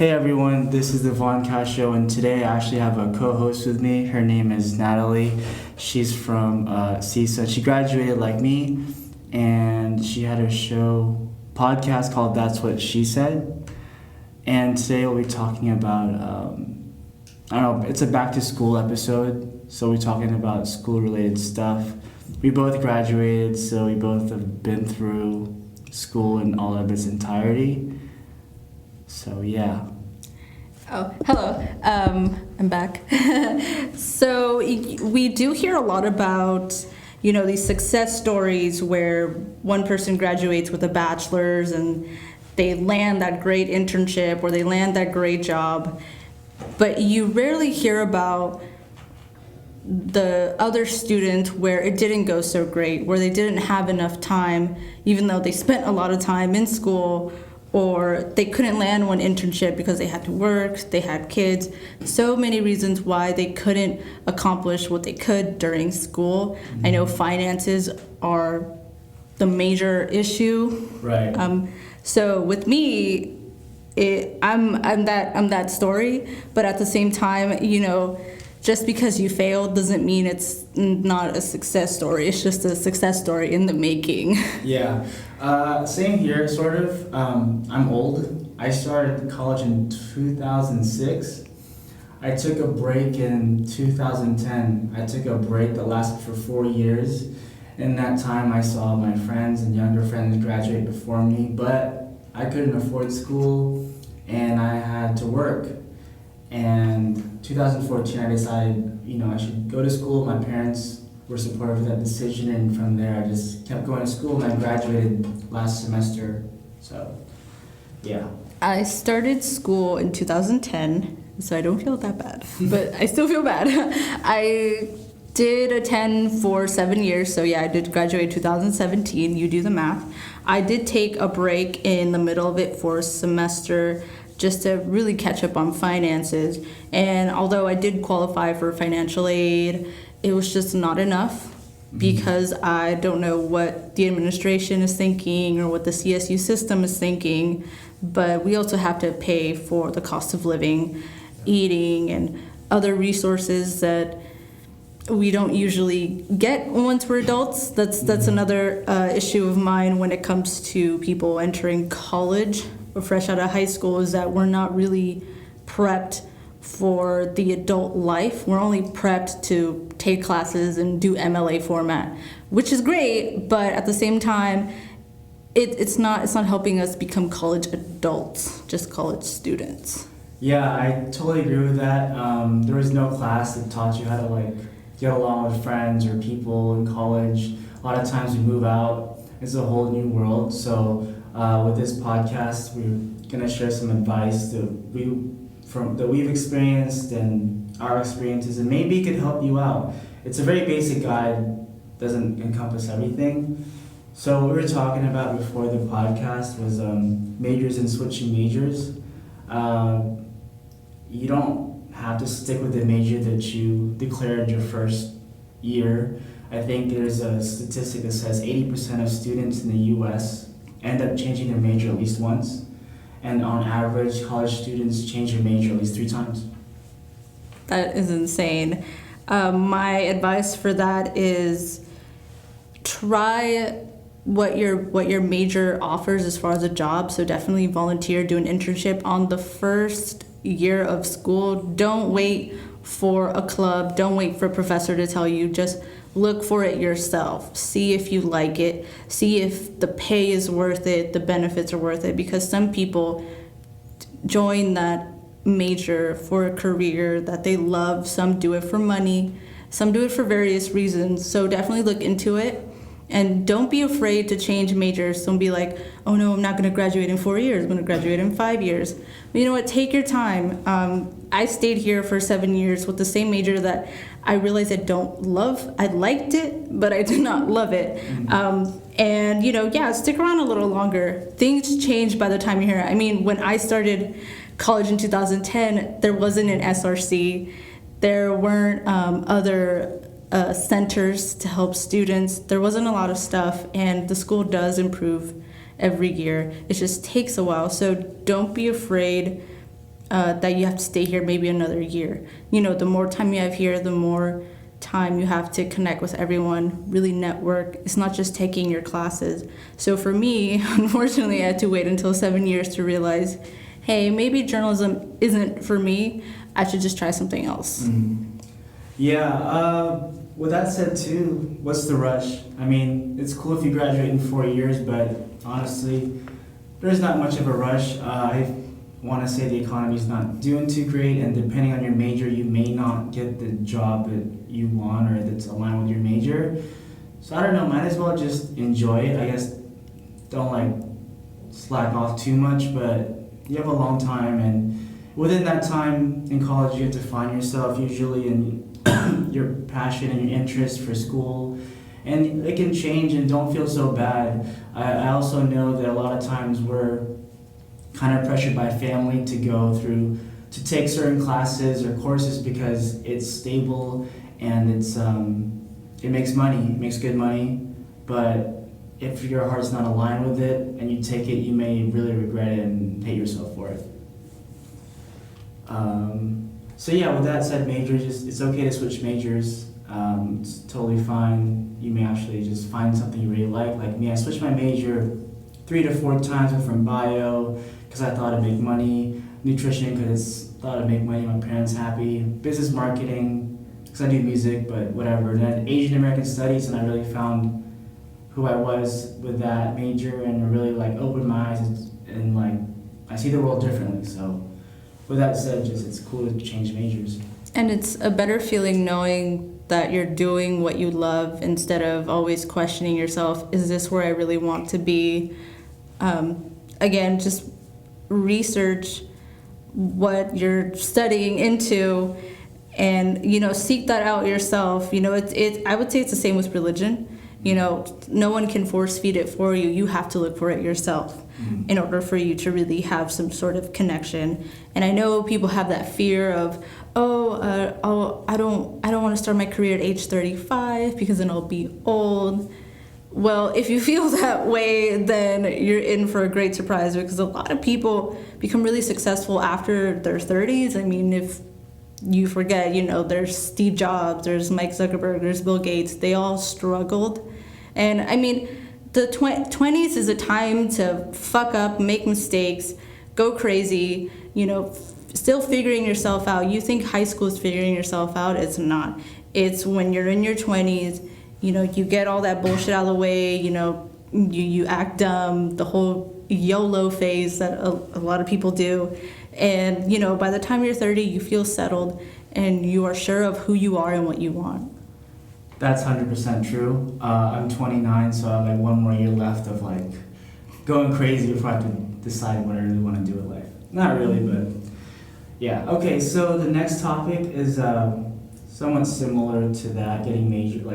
Hey everyone, this is the Voncast show, and today I actually have a co-host with me. Her name is Nathalie. She's from CISA. She graduated like me, and she had a podcast called That's What She Said. And today we'll be talking about, it's a back to school episode, so we're talking about school related stuff. We both graduated, so we both have been through school in all of its entirety. So yeah. Oh, hello. I'm back. So we do hear a lot about, these success stories where one person graduates with a bachelor's and they land that great internship or they land that great job. But you rarely hear about the other student where it didn't go so great, where they didn't have enough time, even though they spent a lot of time in school, or they couldn't land one internship because they had to work, they had kids. So many reasons why they couldn't accomplish what they could during school. Mm-hmm. I know finances are the major issue. Right. So with me, I'm that story, but at the same time, just because you failed doesn't mean it's not a success story. It's just a success story in the making. Yeah. Same here, sort of. I'm old. I started college in 2006. I took a break in 2010. I took a break that lasted for 4 years. In that time, I saw my friends and younger friends graduate before me, but I couldn't afford school, and I had to work. And 2014, I decided, I should go to school. My parents were supportive of that decision, and from there, I just kept going to school, and I graduated last semester. So, yeah. I started school in 2010, so I don't feel that bad, but I still feel bad. I did attend for 7 years, so yeah, I did graduate in 2017. You do the math. I did take a break in the middle of it for a semester, just to really catch up on finances. And although I did qualify for financial aid, it was just not enough because I don't know what the administration is thinking or what the CSU system is thinking, but we also have to pay for the cost of living, eating, and other resources that we don't usually get once we're adults. That's another issue of mine when it comes to people entering college or fresh out of high school, is that we're not really prepped for the adult life. We're only prepped to take classes and do MLA format, which is great, but at the same time, it's not helping us become college adults, just college students. Yeah, I totally agree with that. There was no class that taught you how to get along with friends or people in college. A lot of times we move out, it's a whole new world. So with this podcast, we're gonna share some advice that we've experienced and our experiences, and maybe it could help you out. It's a very basic guide, doesn't encompass everything. So what we were talking about before the podcast was majors and switching majors. You don't have to stick with the major that you declared your first year. I think there's a statistic that says 80% of students in the U.S. end up changing their major at least once. And on average, college students change their major at least 3 times. That is insane. My advice for that is try what your major offers as far as a job. So definitely volunteer, do an internship on the first year of school. Don't wait for a club. Don't wait for a professor to tell you. Just look for it yourself. See if you like it. See if the pay is worth it, the benefits are worth it, because some people join that major for a career that they love. Some do it for money. Some do it for various reasons. So definitely look into it. And don't be afraid to change majors. Don't be like, oh no, I'm not going to graduate in 4 years. I'm going to graduate in 5 years. But you know what? Take your time. I stayed here for 7 years with the same major that I realized I don't love. I liked it, but I did not love it. And stick around a little longer. Things change by the time you're here. I mean, when I started college in 2010, there wasn't an SRC. There weren't other centers to help students. There wasn't a lot of stuff, and the school does improve every year. It just takes a while, so don't be afraid that you have to stay here maybe another year. You know, the more time you have here, the more time you have to connect with everyone, really network. It's not just taking your classes. So for me, unfortunately, I had to wait until 7 years to realize, hey, maybe journalism isn't for me. I should just try something else. Yeah, with that said too, what's the rush? I mean, it's cool if you graduate in 4 years, but honestly, there's not much of a rush. I want to say the economy's not doing too great, and depending on your major, you may not get the job that you want or that's aligned with your major. So I don't know, might as well just enjoy it. I guess don't like slack off too much, but you have a long time, and within that time in college, you have to find yourself usually and your passion and your interest for school, and it can change, and don't feel so bad. I also know that a lot of times we're kind of pressured by family to take certain classes or courses because it's stable and it makes money, it makes good money, but if your heart's not aligned with it and you take it, you may really regret it and hate yourself for it. So yeah, with that said, majors, it's okay to switch majors. It's totally fine. You may actually just find something you really like. Like me, I switched my major 3 to 4 times. Went from bio because I thought it'd make money, nutrition because I thought it'd make money, my parents happy, business marketing because I do music, but whatever. And then Asian American Studies, and I really found who I was with that major, and it really like opened my eyes and like I see the world differently. So with that said, just it's cool to change majors. And it's a better feeling knowing that you're doing what you love instead of always questioning yourself, is this where I really want to be? Again, just research what you're studying into and, you know, seek that out yourself. You know, I would say it's the same with religion. You know, no one can force feed it for you. You have to look for it yourself in order for you to really have some sort of connection. And I know people have that fear of, I don't want to start my career at age 35 because then I'll be old. Well, if you feel that way, then you're in for a great surprise, because a lot of people become really successful after their 30s. I mean, if you forget, you know, there's Steve Jobs, there's Mike Zuckerberg, there's Bill Gates. They all struggled. And I mean, the 20s is a time to fuck up, make mistakes, go crazy, you know, still figuring yourself out. You think high school is figuring yourself out. It's not. It's when you're in your 20s, you know, you get all that bullshit out of the way, you know, you act dumb, the whole YOLO phase that a lot of people do. And, you know, by the time you're 30, you feel settled and you are sure of who you are and what you want. That's 100% true. I'm 29, so I have like 1 more year left of like going crazy before I have to decide what I really want to do with life. Not really, but yeah. Okay, so the next topic is somewhat similar to that,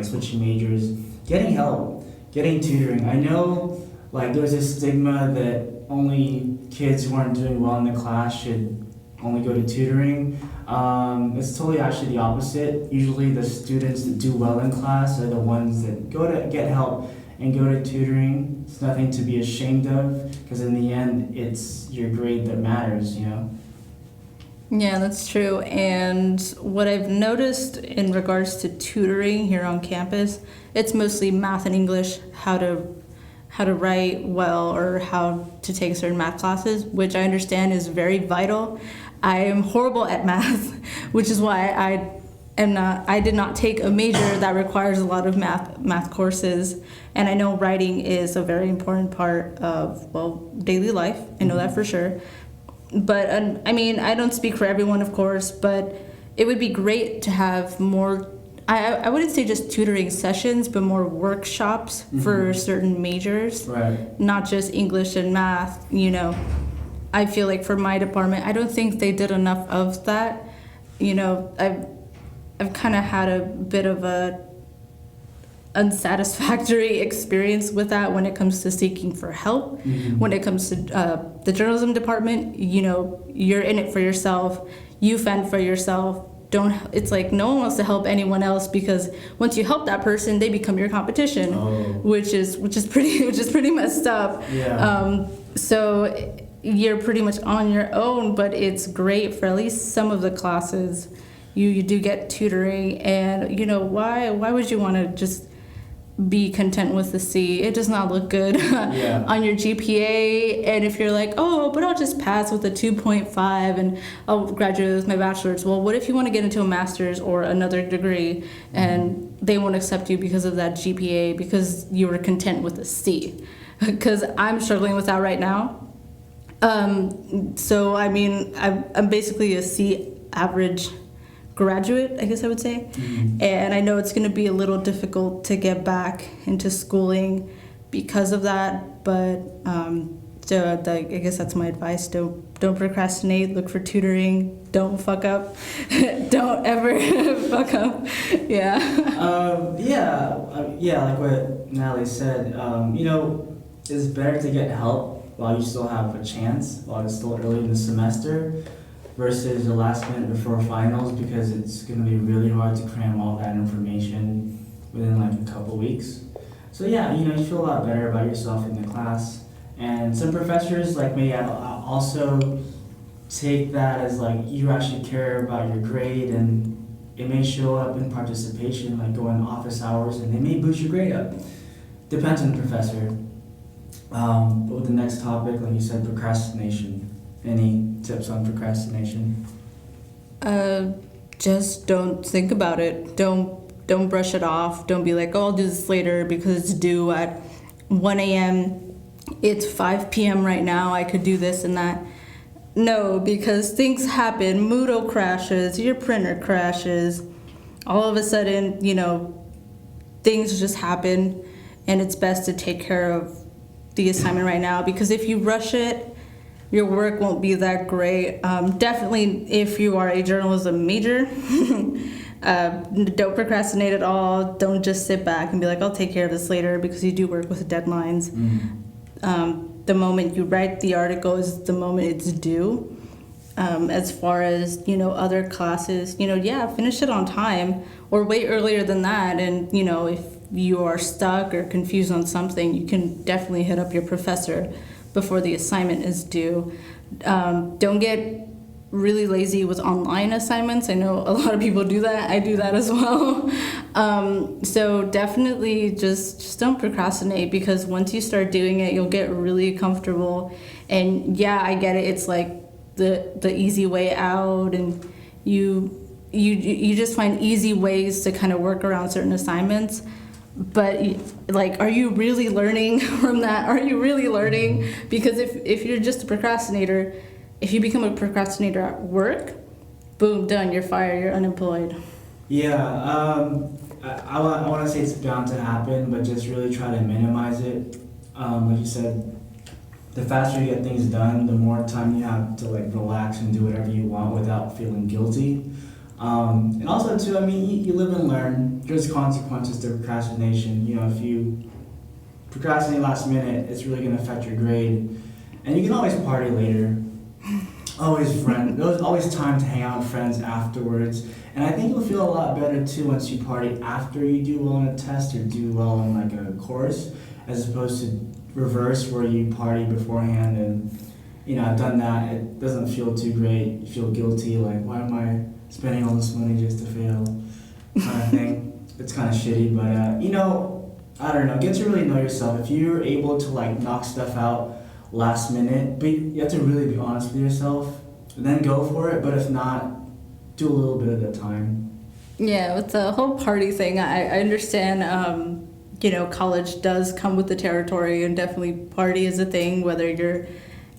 switching majors, getting help, getting tutoring. I know like there's this stigma that only kids who aren't doing well in the class should only go to tutoring. It's totally actually the opposite. Usually the students that do well in class are the ones that go to get help and go to tutoring. It's nothing to be ashamed of, because in the end, it's your grade that matters, you know? Yeah, that's true. And what I've noticed in regards to tutoring here on campus, it's mostly math and English, how to write well or how to take certain math classes, which I understand is very vital. I am horrible at math, which is why I did not take a major that requires a lot of math courses. And I know writing is a very important part of, well, daily life. I know that for sure. But I mean, I don't speak for everyone, of course, but it would be great to have more, I wouldn't say just tutoring sessions, but more workshops for certain majors. Right. Not just English and math, you know. I feel like for my department, I don't think they did enough of that. You know, I've kind of had a bit of a unsatisfactory experience with that when it comes to seeking for help. When it comes to the journalism department, you know, you're in it for yourself. You fend for yourself. It's like no one wants to help anyone else, because once you help that person, they become your competition, which is pretty messed up. Yeah. So you're pretty much on your own, but it's great for at least some of the classes. You do get tutoring, and why would you want to just be content with the C? It does not look good on your GPA. And if you're like, oh, but I'll just pass with a 2.5 and I'll graduate with my bachelor's. Well, what if you want to get into a master's or another degree and they won't accept you because of that GPA because you were content with a C? Because I'm struggling with that right now. So I mean, I'm basically a C average graduate, I guess I would say. And I know it's going to be a little difficult to get back into schooling because of that, but I guess that's my advice. Don't procrastinate. Look for tutoring. Don't fuck up. Don't ever fuck up. Like what Natalie said, it's better to get help while you still have a chance, while it's still early in the semester, versus the last minute before finals, because it's going to be really hard to cram all that information within like a couple weeks. So you feel a lot better about yourself in the class. And some professors like me also take that as like you actually care about your grade, and it may show up in participation, like going office hours, and they may boost your grade up. Depends on the professor. But with the next topic, like you said, procrastination. Any tips on procrastination? Just don't think about it. Don't brush it off. Don't be like, oh, I'll do this later because it's due at 1 a.m. It's 5 p.m. right now. I could do this and that. No, because things happen. Moodle crashes. Your printer crashes. All of a sudden, things just happen, and it's best to take care of the assignment right now, because if you rush it, your work won't be that great. Definitely, if you are a journalism major, don't procrastinate at all. Don't just sit back and be like, I'll take care of this later, because you do work with deadlines. The moment you write the article is the moment it's due. As far as, other classes, finish it on time or wait earlier than that. And, if you are stuck or confused on something, you can definitely hit up your professor before the assignment is due. Don't get really lazy with online assignments. I know a lot of people do that. I do that as well. So definitely just don't procrastinate, because once you start doing it, you'll get really comfortable. And I get it. It's like the easy way out, and you just find easy ways to kind of work around certain assignments. But like, are you really learning from that? Are you really learning? Because if you're just a procrastinator, if you become a procrastinator at work, boom, done, you're fired, you're unemployed. I want to say it's bound to happen, but just really try to minimize it. Like you said, the faster you get things done, the more time you have to like relax and do whatever you want without feeling guilty. And also too, you live and learn. There's consequences to procrastination. If you procrastinate last minute, it's really going to affect your grade. And you can always party later. There's always time to hang out with friends afterwards. And I think you'll feel a lot better too once you party after you do well on a test or do well on like a course, as opposed to reverse where you party beforehand. And I've done that. It doesn't feel too great. You feel guilty, like, why am I spending all this money just to fail, kind of thing. It's kind of shitty, but I don't know, get to really know yourself. If you're able to like knock stuff out last minute, but you have to really be honest with yourself, then go for it. But if not, do a little bit at a time. With the whole party thing, I understand, college does come with the territory, and definitely party is a thing, whether you're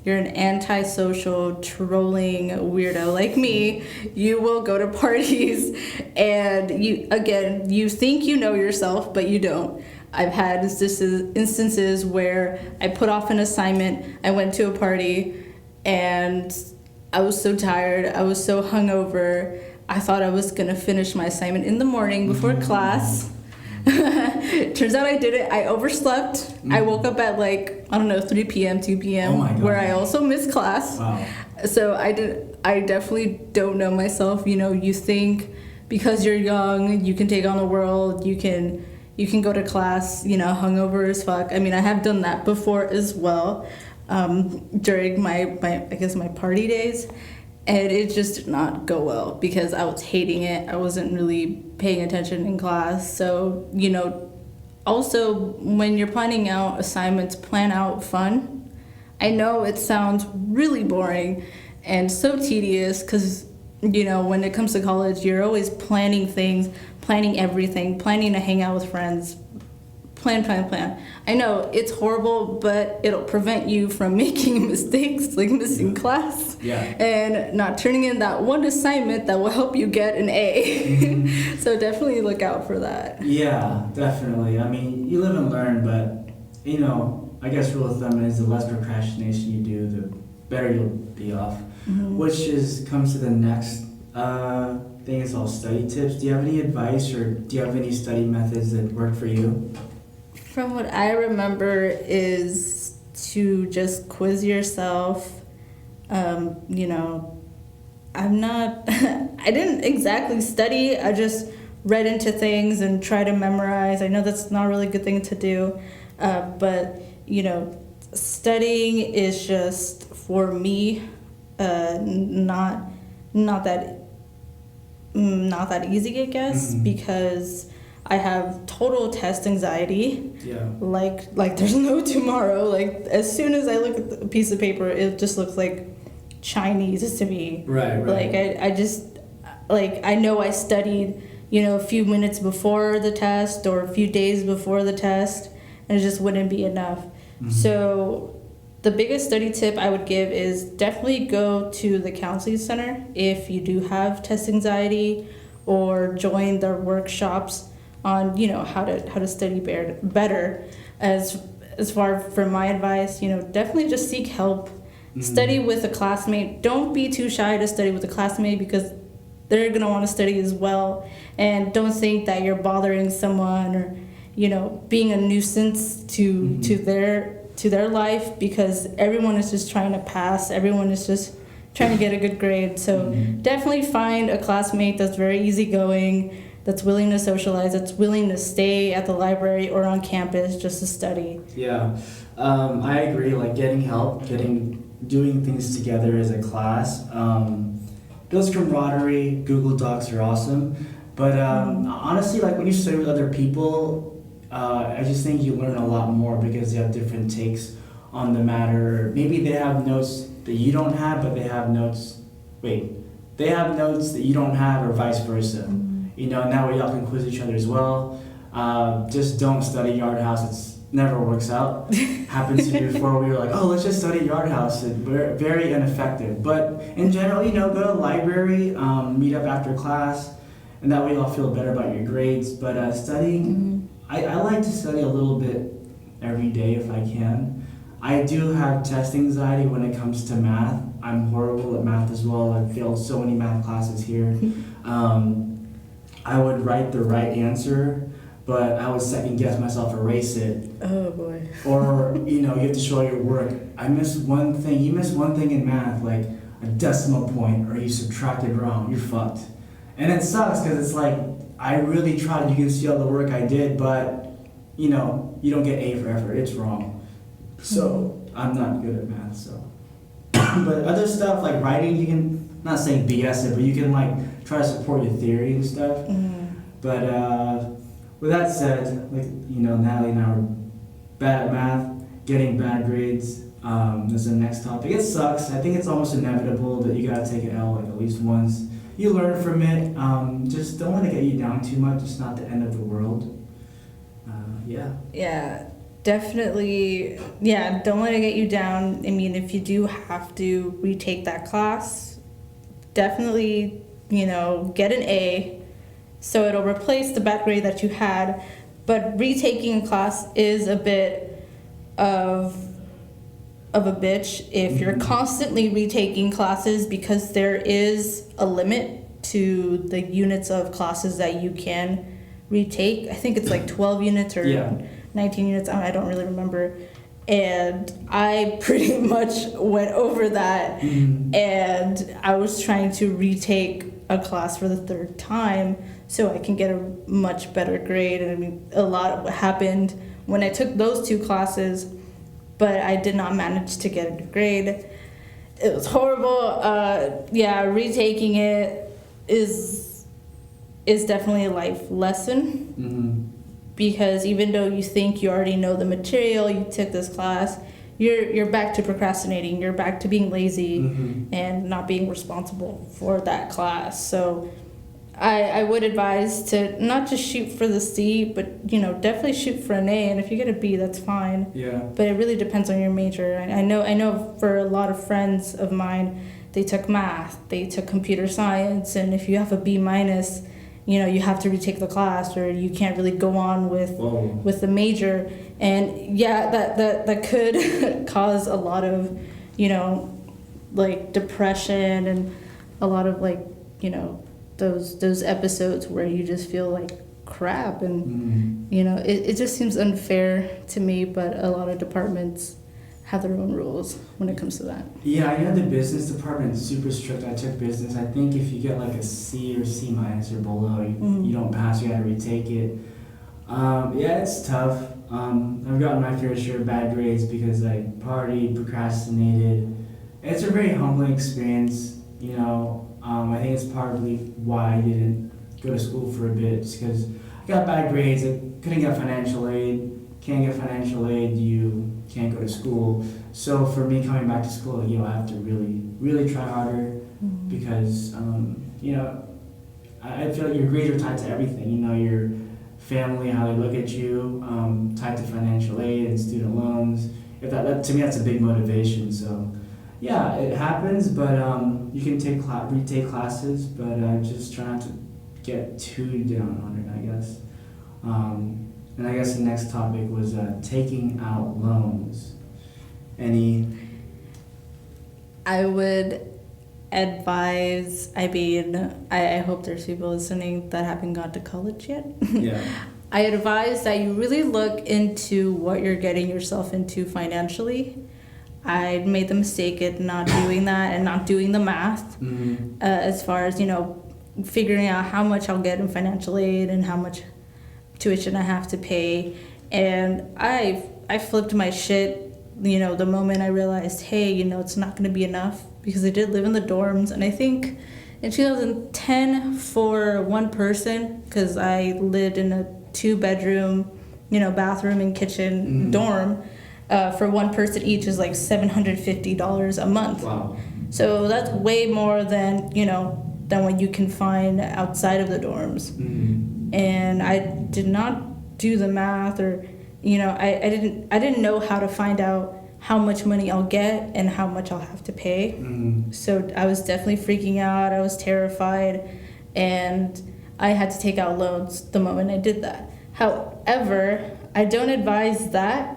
an antisocial, trolling weirdo like me, you will go to parties, and you think you know yourself, but you don't. I've had instances where I put off an assignment, I went to a party, and I was so tired, I was so hungover, I thought I was gonna finish my assignment in the morning before class. Turns out I did it. I overslept. I woke up at 3 p.m., 2 p.m., where I also missed class. Wow. So I definitely don't know myself. You think because you're young, you can take on the world, you can go to class, hungover as fuck. I have done that before as well. during my I guess my party days, and it just did not go well because I was hating it. I wasn't really paying attention in class. So, also when you're planning out assignments, plan out fun. I know it sounds really boring and so tedious because, when it comes to college, you're always planning things, planning everything, planning to hang out with friends, plan. I know it's horrible, but it'll prevent you from making mistakes, like missing class, and not turning in that one assignment that will help you get an A. So definitely look out for that. Yeah, definitely. I mean, you live and learn, but I guess rule of thumb is the less procrastination you do, the better you'll be off. Which comes to the next thing is all study tips. Do you have any advice or do you have any study methods that work for you? From what I remember is to just quiz yourself. I'm not, I didn't exactly study, I just read into things and try to memorize. I know that's not a really good thing to do, but, studying is just, for me, not that easy, I guess, because I have total test anxiety. Yeah. Like there's no tomorrow. Like as soon as I look at the piece of paper, it just looks like Chinese to me. Right. Like I just I know I studied, a few minutes before the test or a few days before the test, and it just wouldn't be enough. So the biggest study tip I would give is definitely go to the counseling center if you do have test anxiety, or join their workshops on how to study better. As far from my advice, definitely just seek help. Study with a classmate. Don't be too shy to study with a classmate because they're gonna want to study as well. And don't think that you're bothering someone or being a nuisance to their life, because everyone is just trying to pass. Everyone is just trying to get a good grade. So definitely find a classmate that's very easygoing, that's willing to socialize, that's willing to stay at the library or on campus just to study. Yeah, I agree. Like getting help, doing things together as a class, builds camaraderie. Google Docs are awesome, but honestly, like when you study with other people, I just think you learn a lot more because they have different takes on the matter. Maybe they have notes that you don't have, but they have notes. They have notes that you don't have, or vice versa. And that way y'all can quiz each other as well. Just don't study Yard House. It never works out. Happened to me before. We were like, let's just study Yard House. It's very ineffective. But in general, go to the library, meet up after class, and that way y'all feel better about your grades. But studying, I like to study a little bit every day if I can. I do have test anxiety when it comes to math. I'm horrible at math as well. I've failed so many math classes here. I would write the right answer, but I would second guess myself, erase it. Oh boy. Or, you have to show your work. I missed one thing. You missed one thing in math, like a decimal point, or you subtracted wrong. You're fucked. And it sucks because it's like, I really tried. You can see all the work I did, but, you don't get A for effort. It's wrong. So I'm not good at math, so. But other stuff like writing, you can, not saying BS it, but you can try to support your theory and stuff. But with that said, Natalie and I were bad at math, getting bad grades. Is the next topic. It sucks. I think it's almost inevitable that you gotta take an L at least once. You learn from it. Just don't let it get you down too much. It's not the end of the world. Yeah, definitely. Yeah, don't let it get you down. I mean, if you do have to retake that class, definitely, get an A, so it'll replace the bad grade that you had. But retaking a class is a bit of a bitch if you're constantly retaking classes, because there is a limit to the units of classes that you can retake. I think it's 12 units or 19 units. I don't really remember. And I pretty much went over that, and I was trying to retake a class for the third time so I can get a much better grade. And I mean, a lot happened when I took those two classes. but I did not manage to get a good grade. It was horrible. Retaking it is definitely a life lesson. Mm-hmm. Because even though you think you already know the material, you took this class, you're back to procrastinating, you're back to being lazy and not being responsible for that class. So I would advise to not just shoot for the C, but definitely shoot for an A, and if you get a B, that's fine. Yeah. But it really depends on your major. I know for a lot of friends of mine, they took math, they took computer science, and if you have a B minus, you have to retake the class, or you can't really go on with the major. And yeah, that could cause a lot of, like depression and a lot of like, those episodes where you just feel like crap. And, it just seems unfair to me, but a lot of departments have their own rules when it comes to that. Yeah, I know the business department is super strict. I took business. I think if you get like a C or C minus or below, you don't pass, you gotta retake it. Yeah, it's tough. I've gotten my fair share of bad grades because I partied, procrastinated. It's a very humbling experience, I think it's partly why I didn't go to school for a bit, just because I got bad grades. I couldn't get financial aid. Can't get financial aid, you can't go to school. So for me coming back to school, I have to really, really try harder because, I feel like your grades are tied to everything. Your family, how they look at you, tied to financial aid and student loans. If that to me, that's a big motivation. So yeah, it happens, but you can retake classes, but just try not to get too down on it, I guess. And I guess the next topic was taking out loans. I would advise, I hope there's people listening that haven't gone to college yet. Yeah. I advise that you really look into what you're getting yourself into financially. I made the mistake of not doing that and not doing the math as far as, figuring out how much I'll get in financial aid and how much tuition I have to pay. And I flipped my shit, the moment I realized, hey, it's not going to be enough, because I did live in the dorms. And I think in 2010 for one person, because I lived in a 2-bedroom, bathroom and kitchen dorm, for one person each is like $750 a month. Wow. So that's way more than, than what you can find outside of the dorms. And I did not do the math, or I didn't know how to find out how much money I'll get and how much I'll have to pay. So I was definitely freaking out. I was terrified, and I had to take out loans the moment I did that. However, I don't advise that,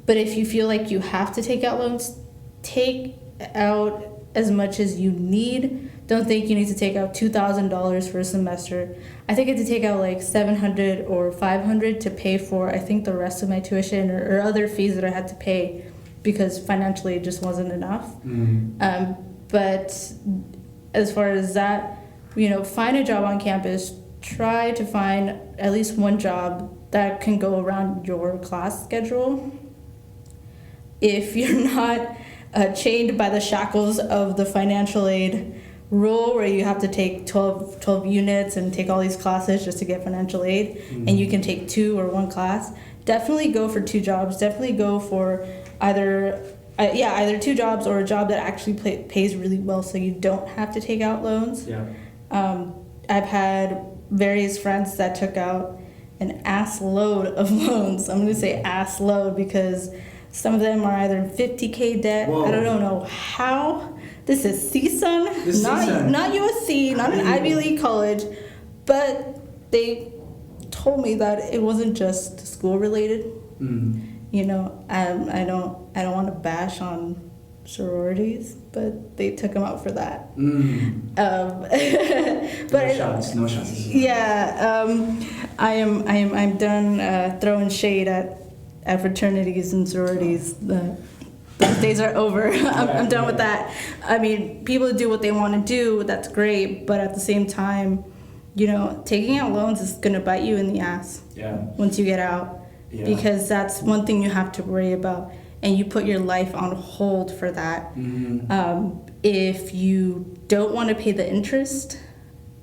but if you feel like you have to take out loans, take out as much as you need. Don't think you need to take out $2,000 for a semester. I think I had to take out like $700 or $500 to pay for, I think, the rest of my tuition or other fees that I had to pay, because financially it just wasn't enough. But as far as that, find a job on campus. Try to find at least one job that can go around your class schedule. If you're not chained by the shackles of the financial aid rule, where you have to take 12 units and take all these classes just to get financial aid, and you can take 2 or 1 class, definitely go for 2 jobs. Definitely go for either 2 jobs or a job that actually pays really well, so you don't have to take out loans. Yeah. I've had various friends that took out an ass load of loans. I'm going to say ass load because some of them are either in $50K debt. Whoa. I don't know how. This is CSUN, not USC, not an Ivy League college, but they told me that it wasn't just school related. I don't want to bash on sororities, but they took them out for that. But no shots. Yeah, I'm done throwing shade at fraternities and sororities. Those days are over. I'm done with that. I mean, people do what they want to do. That's great, but at the same time, taking out loans is gonna bite you in the ass. Yeah. Once you get out, because that's one thing you have to worry about. and you put your life on hold for that. If you don't want to pay the interest,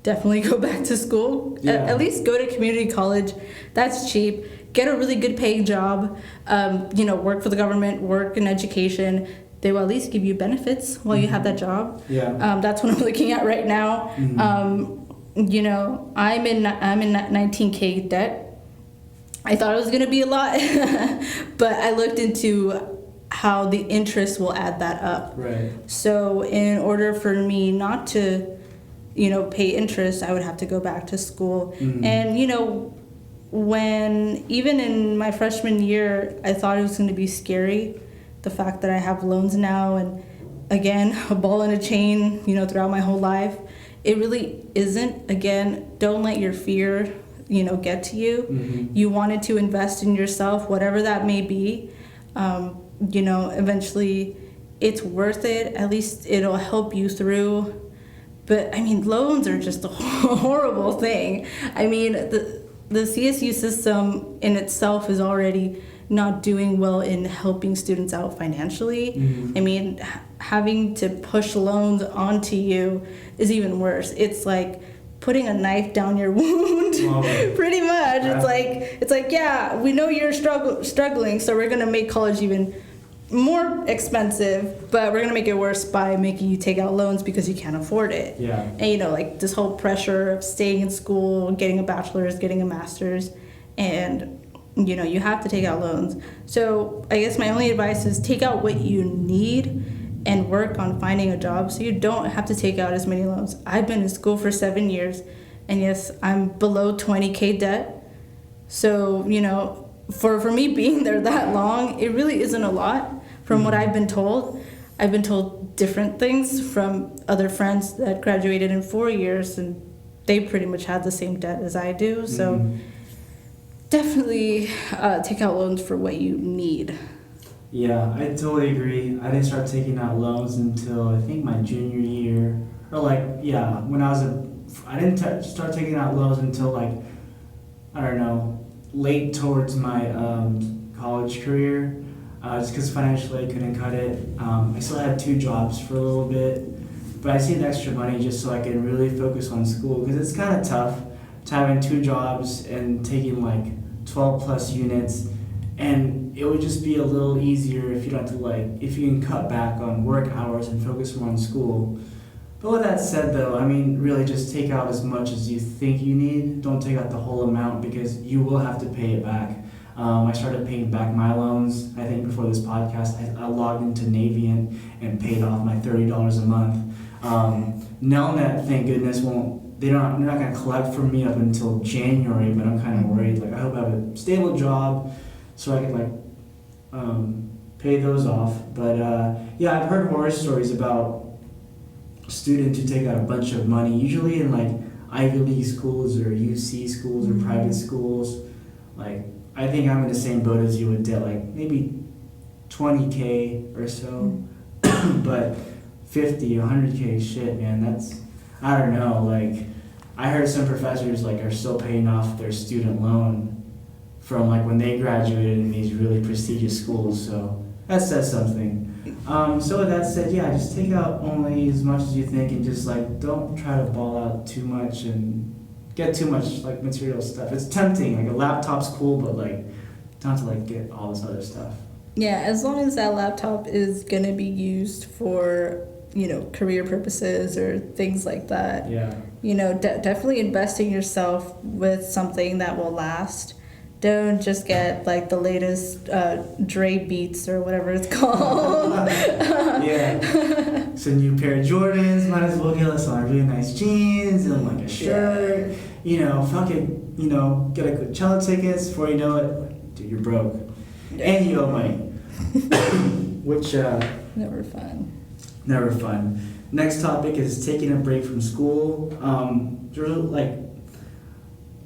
definitely go back to school. Yeah. At least go to community college. That's cheap. Get a really good paying job. Work for the government, work in education. They will at least give you benefits while you have that job. Yeah. That's what I'm looking at right now. I'm in 19K debt. I thought it was going to be a lot, but I looked into how the interest will add that up. Right. So in order for me not to, pay interest, I would have to go back to school. And, when even in my freshman year, I thought it was going to be scary, the fact that I have loans now and, again, a ball and a chain, throughout my whole life. It really isn't. Again, don't let your fear, get to you. You wanted to invest in yourself, whatever that may be. Eventually it's worth it. At least it'll help you through. But loans are just a horrible thing. The CSU system in itself is already not doing well in helping students out financially. Having to push loans onto you is even worse. It's like putting a knife down your wound. Pretty much. Yeah. It's like, yeah, we know you're struggling, so we're gonna make college even more expensive, but we're gonna make it worse by making you take out loans because you can't afford it. Yeah. And this whole pressure of staying in school, getting a bachelor's, getting a master's, and you have to take out loans. So I guess my only advice is take out what you need and work on finding a job so you don't have to take out as many loans. I've been in school for 7 years, and yes, I'm below 20K debt. So, for me being there that long, it really isn't a lot from what I've been told. I've been told different things from other friends that graduated in 4 years, and they pretty much had the same debt as I do. So definitely take out loans for what you need. Yeah, I totally agree. I didn't start taking out loans until I think my junior year, or when I didn't start taking out loans until late towards my college career, just because financially I couldn't cut it. I still had 2 jobs for a little bit, but I saved extra money just so I could really focus on school, because it's kind of tough to having 2 jobs and taking 12 plus units. And it would just be a little easier if you don't have to if you can cut back on work hours and focus more on school. But with that said though, really just take out as much as you think you need. Don't take out the whole amount, because you will have to pay it back. I started paying back my loans, I think before this podcast. I logged into Navient and paid off my $30 a month. Nelnet, thank goodness, they're not going to collect from me up until January, but I'm kind of worried. I hope I have a stable job so I can pay those off. But I've heard horror stories about students who take out a bunch of money, usually in Ivy League schools or UC schools or private schools. I think I'm in the same boat as you with debt, maybe 20K or so, but 50 or 100K, shit, man, that's, I don't know. I heard some professors are still paying off their student loan from when they graduated in these really prestigious schools, so that says something. So with that said, just take out only as much as you think, and just don't try to ball out too much and get too much material stuff. It's tempting, a laptop's cool, but don't have to get all this other stuff. Yeah, as long as that laptop is gonna be used for career purposes or things like that. Yeah. Definitely invest in yourself with something that will last. Don't just get the latest Dre Beats or whatever it's called. Yeah. It's a new pair of Jordans. Might as well get some really nice jeans and a shirt. Get a Coachella tickets. Before you know it, dude, you're broke, and you owe money. Which never fun. Never fun. Next topic is taking a break from school.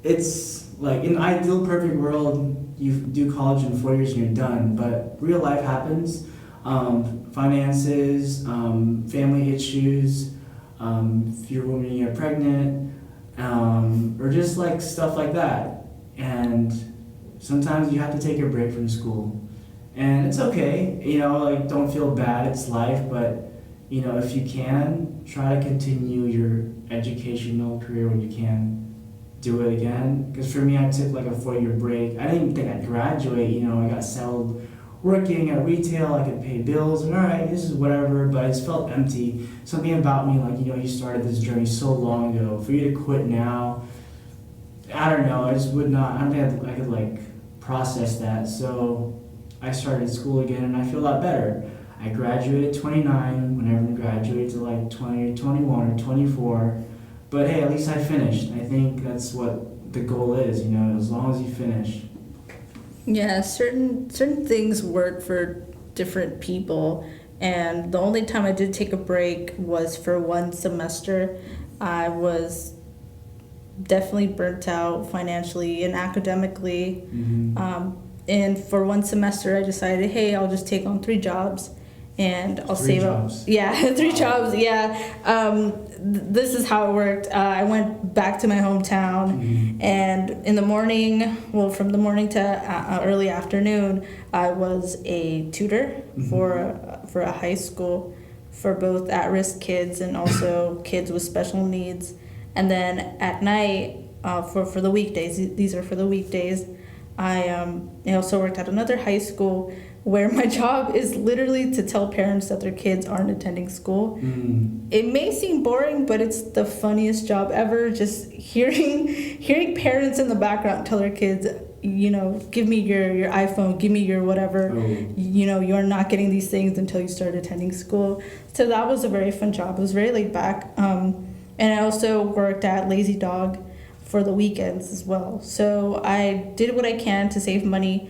It's in an ideal perfect world, you do college in 4 years and you're done, but real life happens. Finances, family issues, if you're a woman and you're pregnant, or just stuff like that. And sometimes you have to take a break from school. And it's okay, like don't feel bad, it's life, but if you can, try to continue your educational career when you can. Do it again. Because for me, I took like a 4-year break. I didn't even think I'd graduate, I got settled working at retail, I could pay bills, and alright, this is whatever, but I just felt empty. Something about me, like, you started this journey so long ago. For you to quit now, I don't know, I just would not, I don't think I could like process that. So I started school again and I feel a lot better. I graduated 29, when everyone graduates to like 20 or 21 or 24. But hey, at least I finished. I think that's what the goal is, as long as you finish. Yeah, certain things work for different people. And the only time I did take a break was for 1 semester. I was definitely burnt out financially and academically. And for 1 semester, I decided, hey, I'll just take on 3 jobs. And I'll save up. Yeah, 3 jobs. Yeah. This is how it worked. I went back to my hometown, and in the morning, from the morning to early afternoon, I was a tutor for a high school for both at-risk kids and also kids with special needs. And then at night, for the weekdays, these are for the weekdays, I also worked at another high school where my job is literally to tell parents that their kids aren't attending school. It may seem boring, but it's the funniest job ever. Just hearing parents in the background tell their kids, give me your iPhone, give me your whatever. You're not getting these things until you start attending school. So that was a very fun job. It was very laid back. And I also worked at Lazy Dog for the weekends as well. So I did what I can to save money.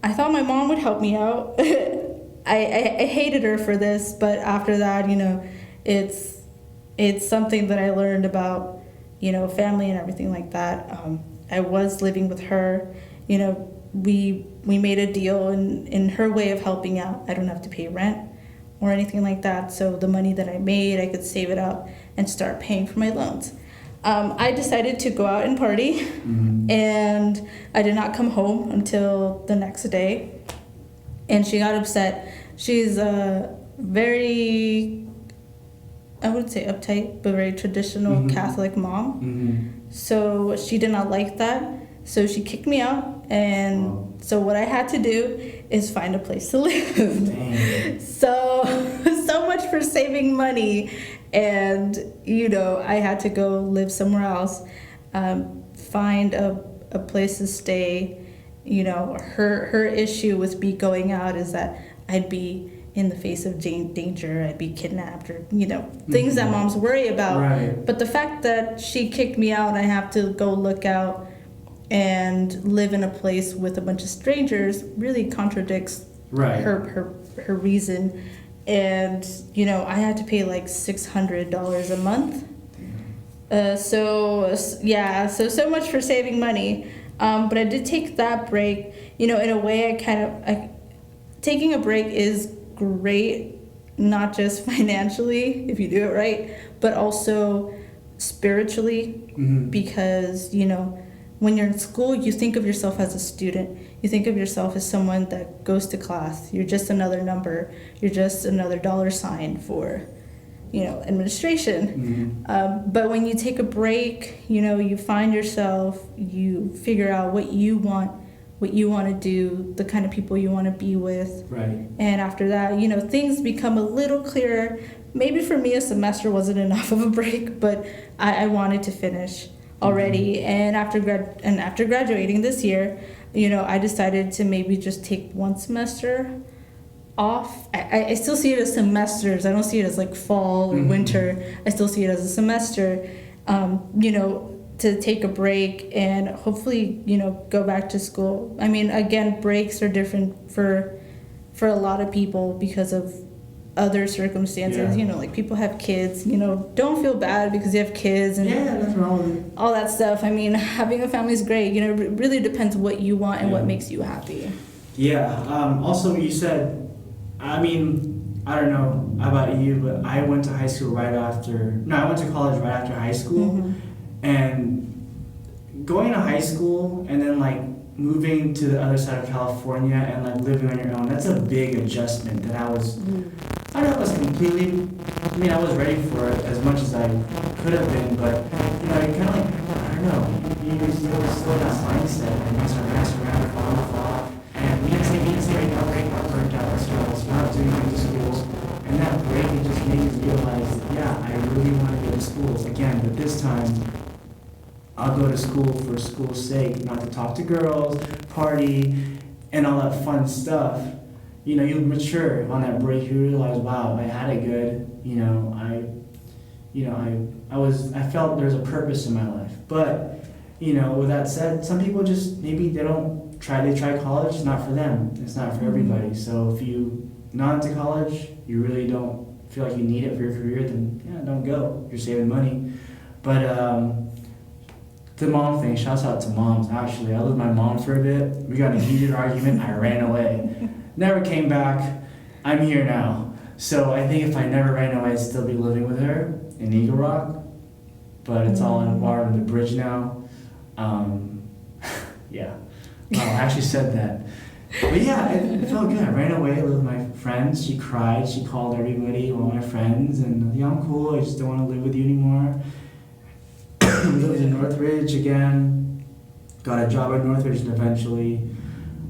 I thought my mom would help me out. I hated her for this, but after that, it's something that I learned about, family and everything like that. I was living with her. We made a deal in her way of helping out. I don't have to pay rent or anything like that. So the money that I made, I could save it up and start paying for my loans. I decided to go out and party, and I did not come home until the next day, and she got upset. She's a very, I wouldn't say uptight, but very traditional Catholic mom. So she did not like that, so she kicked me out, and so what I had to do is find a place to live. So much for saving money. And, I had to go live somewhere else, find a place to stay. Her issue with me going out is that I'd be in the face of danger, I'd be kidnapped, or, things that moms worry about. Right. But the fact that she kicked me out and I have to go look out and live in a place with a bunch of strangers really contradicts her reason. And I had to pay like $600 a month. So much for saving money. But I did take that break. In a way, taking a break is great, not just financially if you do it right, but also spiritually, because when you're in school, you think of yourself as a student. You think of yourself as someone that goes to class. You're just another number. You're just another $sign for, administration. But when you take a break, you find yourself, you figure out what you want to do, the kind of people you want to be with. Right. And after that, things become a little clearer. Maybe for me, a semester wasn't enough of a break, but I wanted to finish already. And after graduating this year, I decided to maybe just take 1 semester off. I still see it as semesters. I don't see it as like fall or winter. I still see it as a semester, to take a break and hopefully, go back to school. I mean, again, breaks are different for a lot of people because of other circumstances. Like people have kids, don't feel bad because you have kids and nothing wrong with it. All that stuff. I mean, having a family is great. It really depends what you want and what makes you happy. Also, you said, I mean, I don't know about you, but I went to college right after high school. And going to high school and then like moving to the other side of California and like living on your own, that's a big adjustment that I was, I don't know if I was completely, I mean, I was ready for it as much as I could have been, but, you know, you kind of like, I don't know, you're still in that mindset, and you start messing around, fall off, and the next thing you say, you're burnt out, so you're not doing good to school, and that break, it just made me realize, yeah, I really want to go to school again, but this time, I'll go to school for school's sake, not to talk to girls, party, and all that fun stuff. You know, you mature on that break. You realize, wow, I had it good. I felt there's a purpose in my life. But, you know, with that said, some people just maybe they try college. It's not for them. It's not for everybody. So if you not into college, you really don't feel like you need it for your career, then yeah, don't go. You're saving money. But the mom thing, shouts out to moms, actually. I lived with my mom for a bit. We got in a heated argument. I ran away. Never came back. I'm here now. So I think if I never ran away, I'd still be living with her in Eagle Rock. But it's all in water under the bridge now. Yeah. Wow, I actually said that. But yeah, it felt good. I ran away, lived with my friends. She cried. She called everybody, all my friends. And yeah, I'm cool. I just don't want to live with you anymore. Moved to Northridge again, got a job at Northridge, and eventually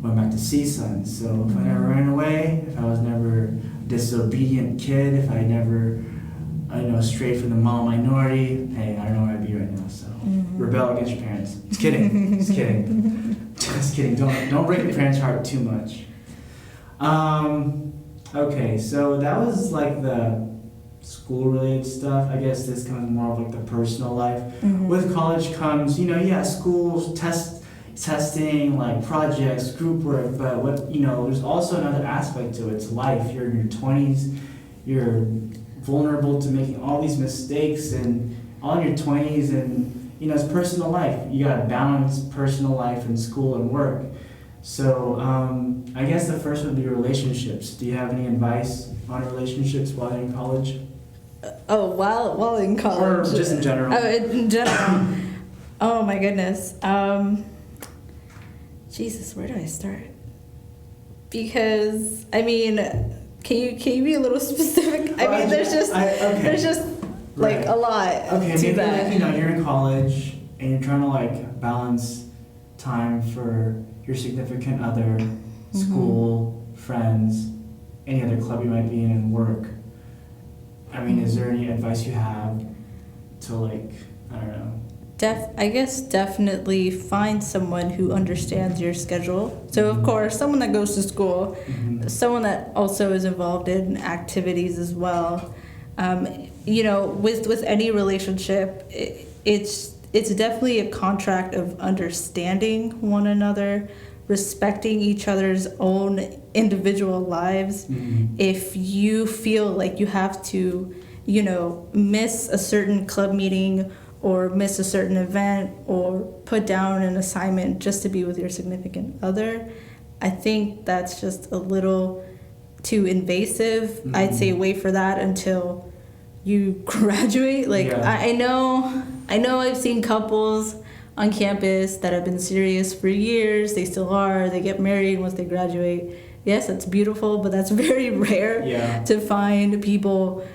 went back to CSUN. So if I never ran away, if I was never a disobedient kid, if I never, strayed from the mom minority, hey, I don't know where I'd be right now. So rebel against your parents. Just kidding. Just kidding. Just kidding. Don't break your parents' heart too much. Okay, so that was like the school-related stuff. I guess this comes more of like the personal life. With college comes, schools, testing, like projects, group work, but there's also another aspect to it. It's life. You're in your 20s, you're vulnerable to making all these mistakes and all in your 20s, and it's personal life. You gotta balance personal life and school and work. So I guess the first would be relationships. Do you have any advice on relationships while you're in college? Oh, while in college. Or just in general. Oh, in general. Oh my goodness. Jesus, where do I start? Because can you be a little specific? There's just like a lot. Okay, to maybe that. You're in college and you're trying to like balance time for your significant other, school, friends, any other club you might be in, and work. Is there any advice you have to I don't know? I guess definitely find someone who understands your schedule. So of course, someone that goes to school, someone that also is involved in activities as well. With any relationship, it's definitely a contract of understanding one another, respecting each other's own individual lives. If you feel like you have to, miss a certain club meeting or miss a certain event or put down an assignment just to be with your significant other, I think that's just a little too invasive. I'd say wait for that until you graduate. I know I've seen couples on campus that have been serious for years. They still are. They get married once they graduate. Yes, that's beautiful, but that's very rare to find people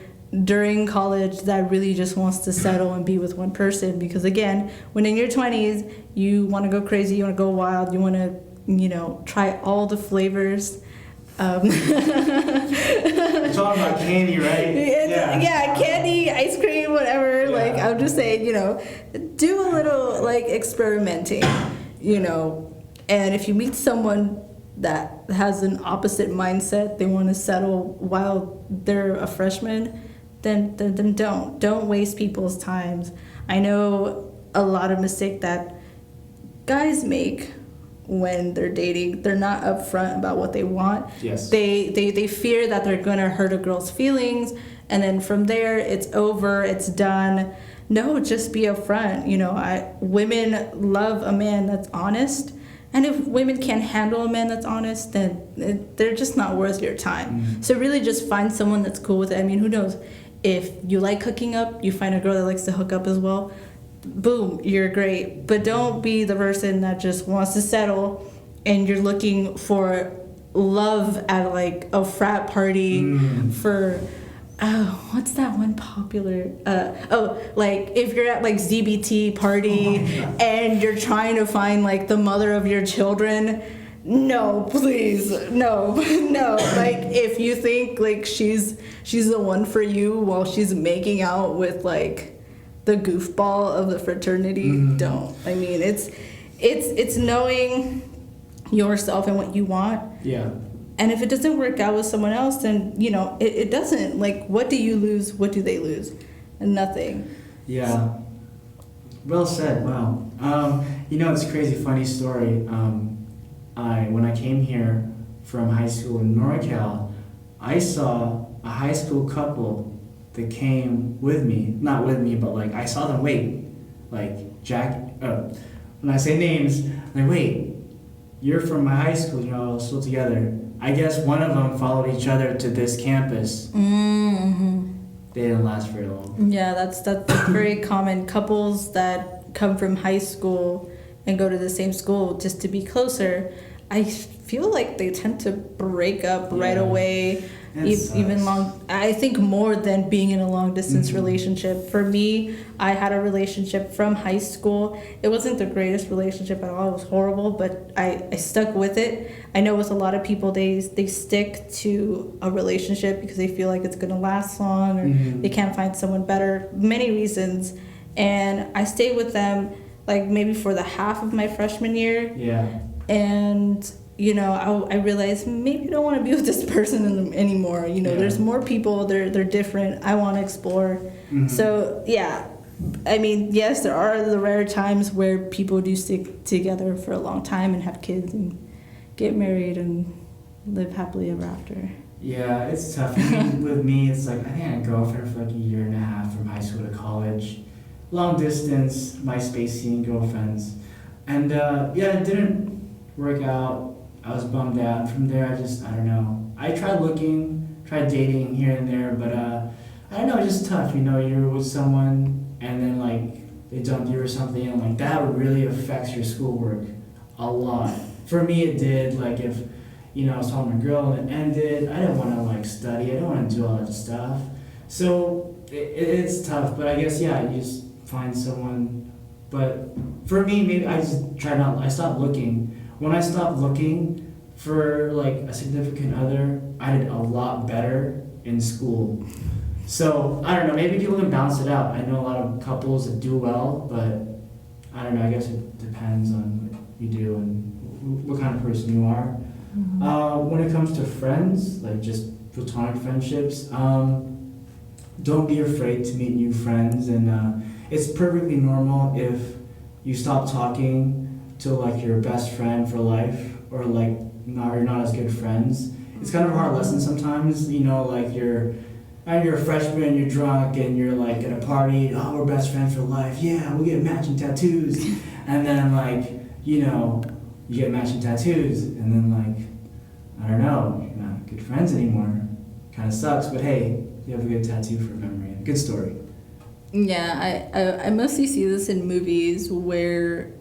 during college that really just wants to settle and be with one person. Because again, when in your 20s, you want to go crazy, you want to go wild, you want to, try all the flavors. You're talking about candy, right? Yeah, candy, ice cream, whatever. Yeah. I'm just saying, do a little experimenting, and if you meet someone that has an opposite mindset, they want to settle while they're a freshman, then don't waste people's times. I know a lot of mistake that guys make when they're dating. They're not upfront about what they want. Yes. They fear that they're gonna hurt a girl's feelings, and then from there it's over, it's done. No, just be upfront. Women love a man that's honest, and if women can't handle a man that's honest, then they're just not worth your time. So really just find someone that's cool with it. Who knows? If you like hooking up, you find a girl that likes to hook up as well, boom, you're great. But don't be the person that just wants to settle and you're looking for love at like a frat party for what's that one popular like if you're at like ZBT party and you're trying to find like the mother of your children. No, please, no. Like if you think like she's the one for you while she's making out with like the goofball of the fraternity, don't. I mean, it's knowing yourself and what you want. Yeah. And if it doesn't work out with someone else, then, you know, it doesn't. Like, what do you lose? What do they lose? And nothing. Yeah. Well said. Wow. You know, it's a crazy, funny story. When I came here from high school in NorCal, I saw a high school couple that came with me. Not with me, but, like, I saw them wait. Like, Jack... when I say names, I'm like, wait, you're from my high school, you know, still together. I guess one of them followed each other to this campus. Mm-hmm. They didn't last very long. Yeah, that's very common. Couples that come from high school and go to the same school just to be closer, I feel like they tend to break up right away. Even long, I think more than being in a long distance relationship. For me, I had a relationship from high school. It wasn't the greatest relationship at all. It was horrible, but I stuck with it. I know with a lot of people, they stick to a relationship because they feel like it's going to last long or they can't find someone better. Many reasons. And I stayed with them like maybe for the half of my freshman year. Yeah. And you know, I realized maybe I don't want to be with this person anymore. You know, there's more people. They're different. I want to explore. So yeah, I mean, yes, there are the rare times where people do stick together for a long time and have kids and get married and live happily ever after. Yeah, it's tough. I mean, with me, it's like I think I had a girlfriend for like a year and a half from high school to college, long distance, MySpace scene girlfriends, and it didn't work out. I was bummed out. From there, I don't know. I tried dating here and there, but I don't know, it's just tough. You know, you're with someone and then like they dump you or something, and like that really affects your schoolwork a lot. For me, it did. Like if, you know, I was talking to a girl and it ended, I didn't want to like study. I didn't want to do all that stuff. So it's tough, but I guess, yeah, you just find someone. But for me, maybe I stopped looking. When I stopped looking for like a significant other, I did a lot better in school. So I don't know, maybe people can balance it out. I know a lot of couples that do well, but I don't know, I guess it depends on what you do and what kind of person you are. When it comes to friends, like just platonic friendships, don't be afraid to meet new friends, and it's perfectly normal if you stop talking to like your best friend for life, or like you're not as good friends. It's kind of a hard lesson sometimes, you know, like you're a freshman, you're drunk, and you're like at a party, oh, we're best friends for life, yeah, we get matching tattoos, and then like, you know, you get matching tattoos, and then like, I don't know, you're not good friends anymore. Kind of sucks, but hey, you have a good tattoo for memory, a good story. Yeah, I mostly see this in movies where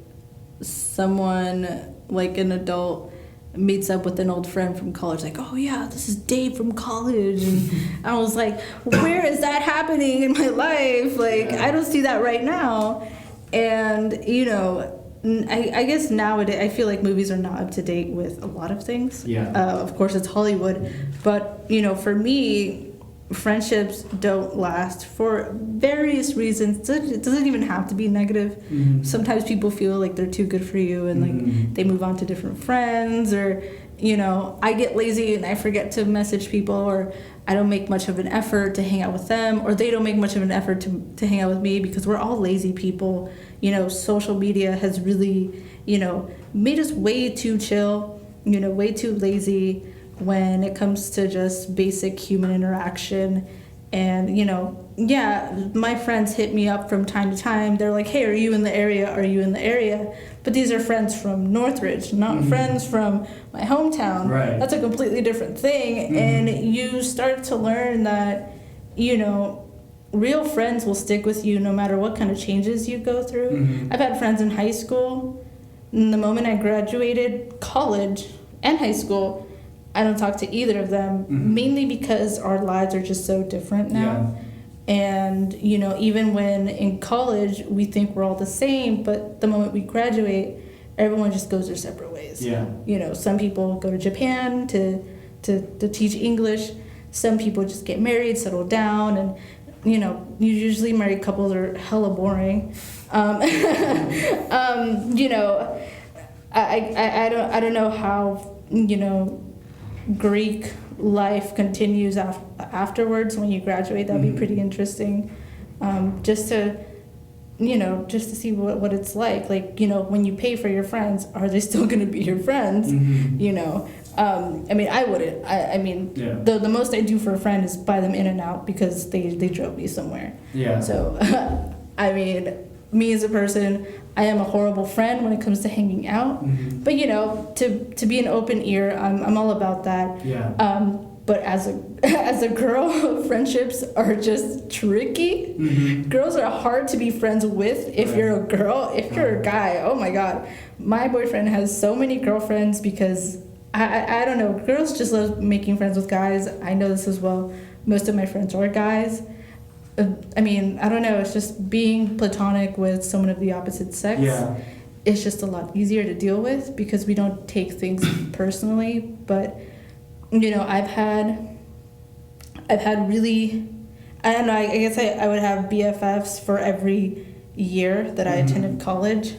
someone, like an adult, meets up with an old friend from college, like, oh yeah, this is Dave from college, and I was like, where is that happening in my life? Like, I don't see that right now. And you know, I guess nowadays I feel like movies are not up to date with a lot of things. Of course it's Hollywood, but you know, for me, friendships don't last for various reasons. It doesn't even have to be negative. Sometimes people feel like they're too good for you and like they move on to different friends, or you know, I get lazy and I forget to message people, or I don't make much of an effort to hang out with them, or they don't make much of an effort to hang out with me, because we're all lazy people. You know, social media has really, you know, made us way too chill, you know, way too lazy when it comes to just basic human interaction. And you know, yeah, my friends hit me up from time to time. They're like, hey, are you in the area? Are you in the area? But these are friends from Northridge, not friends from my hometown. Right. That's a completely different thing. And you start to learn that, you know, real friends will stick with you no matter what kind of changes you go through. Mhm. I've had friends in high school. And the moment I graduated college and high school, I don't talk to either of them, mainly because our lives are just so different now. And, you know, even when in college we think we're all the same, but the moment we graduate, everyone just goes their separate ways. Yeah. You know, some people go to Japan to teach English. Some people just get married, settle down, and, you know, usually married couples are hella boring. You know, I don't know how, you know, Greek life continues afterwards when you graduate. That'd be pretty interesting, just to see what it's like, you know, when you pay for your friends, are they still going to be your friends? You know, I mean, I wouldn't. I mean, the most I do for a friend is buy them in and out because they drove me somewhere. So I mean, me as a person, I am a horrible friend when it comes to hanging out. But, you know, to be an open ear, I'm all about that. But as a girl, friendships are just tricky. Girls are hard to be friends with if you're a girl. If you're a guy, oh my God. My boyfriend has so many girlfriends because, I don't know, girls just love making friends with guys. I know this as well. Most of my friends are guys. I mean, I don't know, it's just being platonic with someone of the opposite sex. It's just a lot easier to deal with because we don't take things personally. But, you know, I've had really, I don't know, I guess I would have BFFs for every year that I attended college.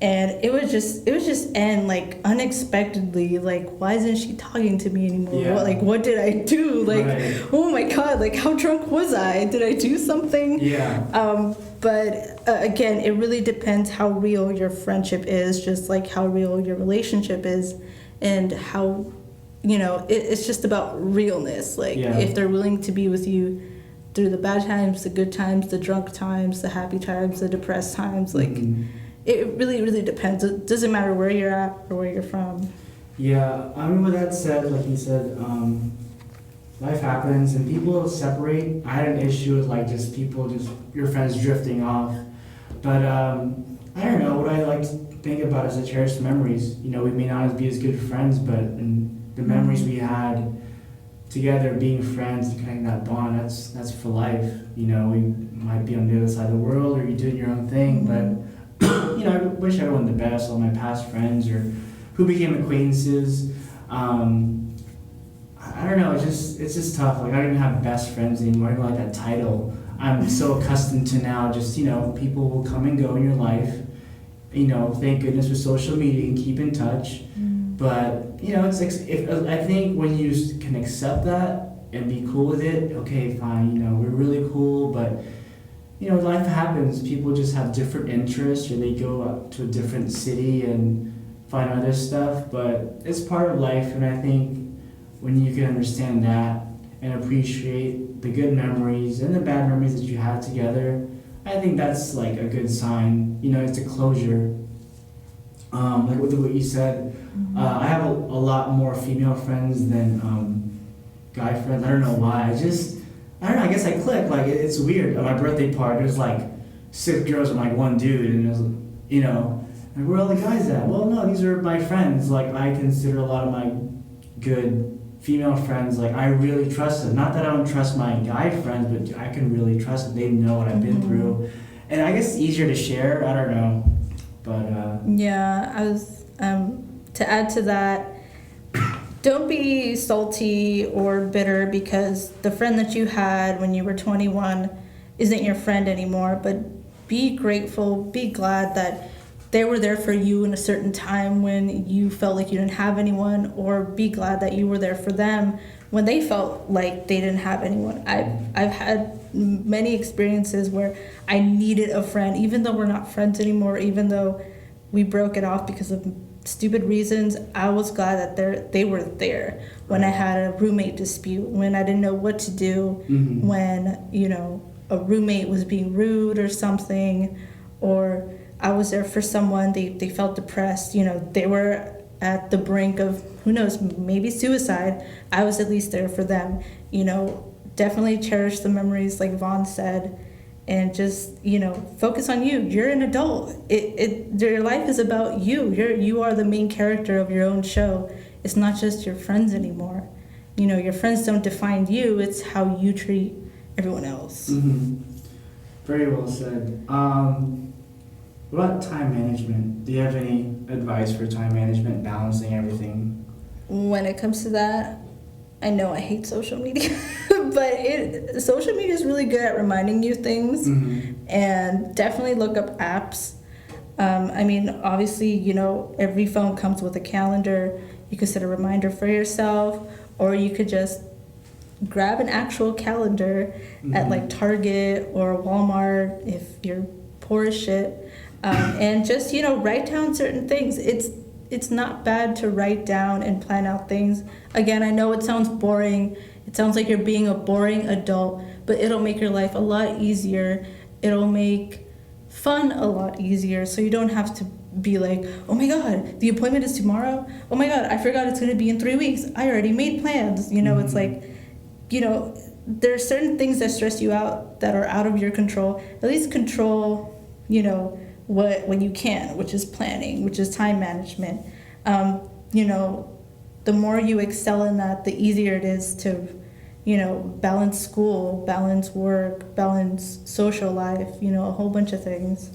And it would just end like unexpectedly. Like, why isn't she talking to me anymore? What did I do? Like, oh my God, like how drunk was I? Did I do something? But again, it really depends how real your friendship is, just like how real your relationship is, and how, you know, it's just about realness. Like, if they're willing to be with you through the bad times, the good times, the drunk times, the happy times, the depressed times, like. It really, really depends. It doesn't matter where you're at or where you're from. I mean, with that said, like you said, life happens and people separate. I had an issue with like just your friends drifting off. But I don't know, what I like to think about is the cherished memories. You know, we may not be as good friends, but the memories we had together, being friends, and connecting that bond, that's for life. You know, we might be on the other side of the world or you're doing your own thing, but you know, I wish everyone the best, all my past friends or who became acquaintances. I don't know, it's just tough. Like, I don't even have best friends anymore. I don't like that title. I'm so accustomed to now just, you know, people will come and go in your life. You know, thank goodness for social media and keep in touch. But, you know, I think when you can accept that and be cool with it, okay, fine, you know, we're really cool, but you know, life happens. People just have different interests, or they go up to a different city and find other stuff. But it's part of life, and I think when you can understand that and appreciate the good memories and the bad memories that you had together, I think that's like a good sign. You know, it's a closure. Like with what you said, I have a lot more female friends than guy friends. I don't know why. I don't know, I guess I clicked, like, it's weird. At my birthday party, there's like 6 girls and like 1 dude, and it was, you know, like, where are all the guys at? Well, no, these are my friends. Like, I consider a lot of my good female friends, like, I really trust them. Not that I don't trust my guy friends, but I can really trust them. They know what I've been through. And I guess it's easier to share, I don't know, but... Yeah, I was, to add to that, don't be salty or bitter because the friend that you had when you were 21 isn't your friend anymore, but be grateful, be glad that they were there for you in a certain time when you felt like you didn't have anyone, or be glad that you were there for them when they felt like they didn't have anyone. I've had many experiences where I needed a friend, even though we're not friends anymore, even though we broke it off because of stupid reasons. I was glad that they were there when I had a roommate dispute, when I didn't know what to do, when, you know, a roommate was being rude or something, or I was there for someone, they felt depressed, you know, they were at the brink of, who knows, maybe suicide. I was at least there for them, you know. definitely cherish the memories, like Vaughn said, and just, you know, focus on you. You're an adult. Your life is about you. You are the main character of your own show. It's not just your friends anymore. You know, your friends don't define you. It's how you treat everyone else. Mm-hmm. Very well said. What about time management? Do you have any advice for time management, balancing everything? When it comes to that, I know I hate social media, but social media is really good at reminding you things. Mm-hmm. And definitely look up apps. I mean, obviously, you know, every phone comes with a calendar. You could set a reminder for yourself, or you could just grab an actual calendar at like Target or Walmart if you're poor as shit, and just, you know, write down certain things. It's not bad to write down and plan out things. Again, I know it sounds boring. It sounds like you're being a boring adult, but it'll make your life a lot easier. It'll make fun a lot easier, so you don't have to be like, oh my god, the appointment is tomorrow. Oh my god, I forgot it's going to be in 3 weeks. I already made plans. You know, it's like, you know, there are certain things that stress you out that are out of your control. At least control, you know, what you can, which is planning, which is time management. You know, the more you excel in that, the easier it is to, you know, balance school, balance work, balance social life, you know, a whole bunch of things.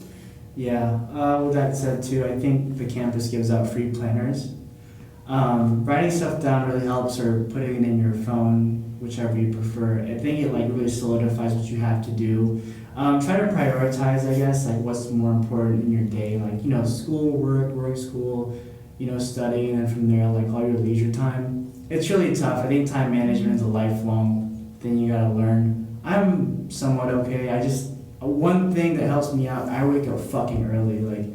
Yeah, with that said too, I think the campus gives out free planners. Writing stuff down really helps, or putting it in your phone, whichever you prefer. I think it like really solidifies what you have to do. Try to prioritize, I guess, like what's more important in your day, like, you know, school, work, school, you know, study, and then from there, like all your leisure time. It's really tough. I think time management is a lifelong thing you gotta learn. I'm somewhat okay. One thing that helps me out, I wake up fucking early, like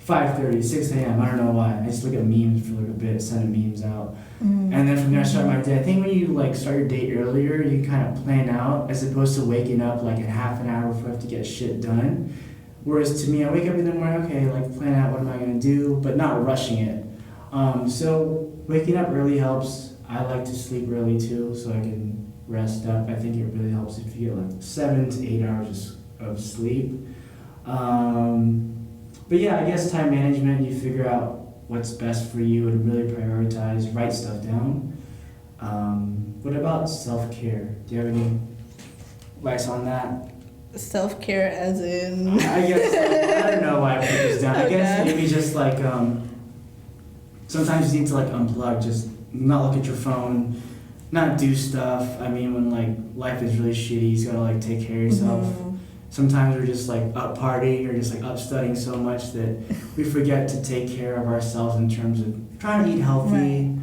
5:30, 6 a.m. I don't know why. I just look at memes for like a bit, send memes out. And then from there I start my day. I think when you like start your day earlier, you kind of plan out as opposed to waking up like in half an hour before I have to get shit done. Whereas to me, I wake up in the morning, okay, like plan out what am I gonna do, but not rushing it. So waking up early helps. I like to sleep early too, so I can rest up. I think it really helps if you get like 7 to 8 hours of sleep. But yeah, I guess time management, you figure out what's best for you and really prioritize, write stuff down. What about self-care? Do you have any advice on that? Self-care as in? I guess, I don't know why I put this down. I guess maybe just like, sometimes you need to like unplug, just not look at your phone, not do stuff. I mean, when like life is really shitty, you gotta like take care of yourself. Sometimes we're just like up partying or just like up studying so much that we forget to take care of ourselves in terms of trying to eat healthy,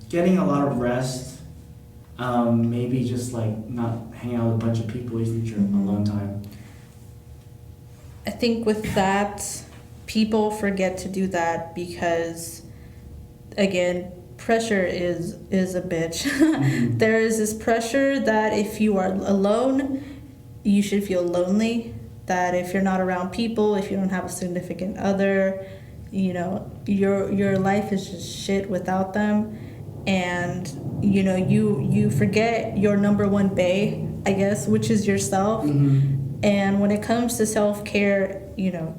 getting a lot of rest, maybe just like not hanging out with a bunch of people, you need your alone time. I think with that, people forget to do that because, again, pressure is a bitch. There is this pressure that if you are alone, you should feel lonely, that if you're not around people, if you don't have a significant other, you know, your life is just shit without them. And, you know, you forget your number one bae, I guess, which is yourself. And when it comes to self-care, you know,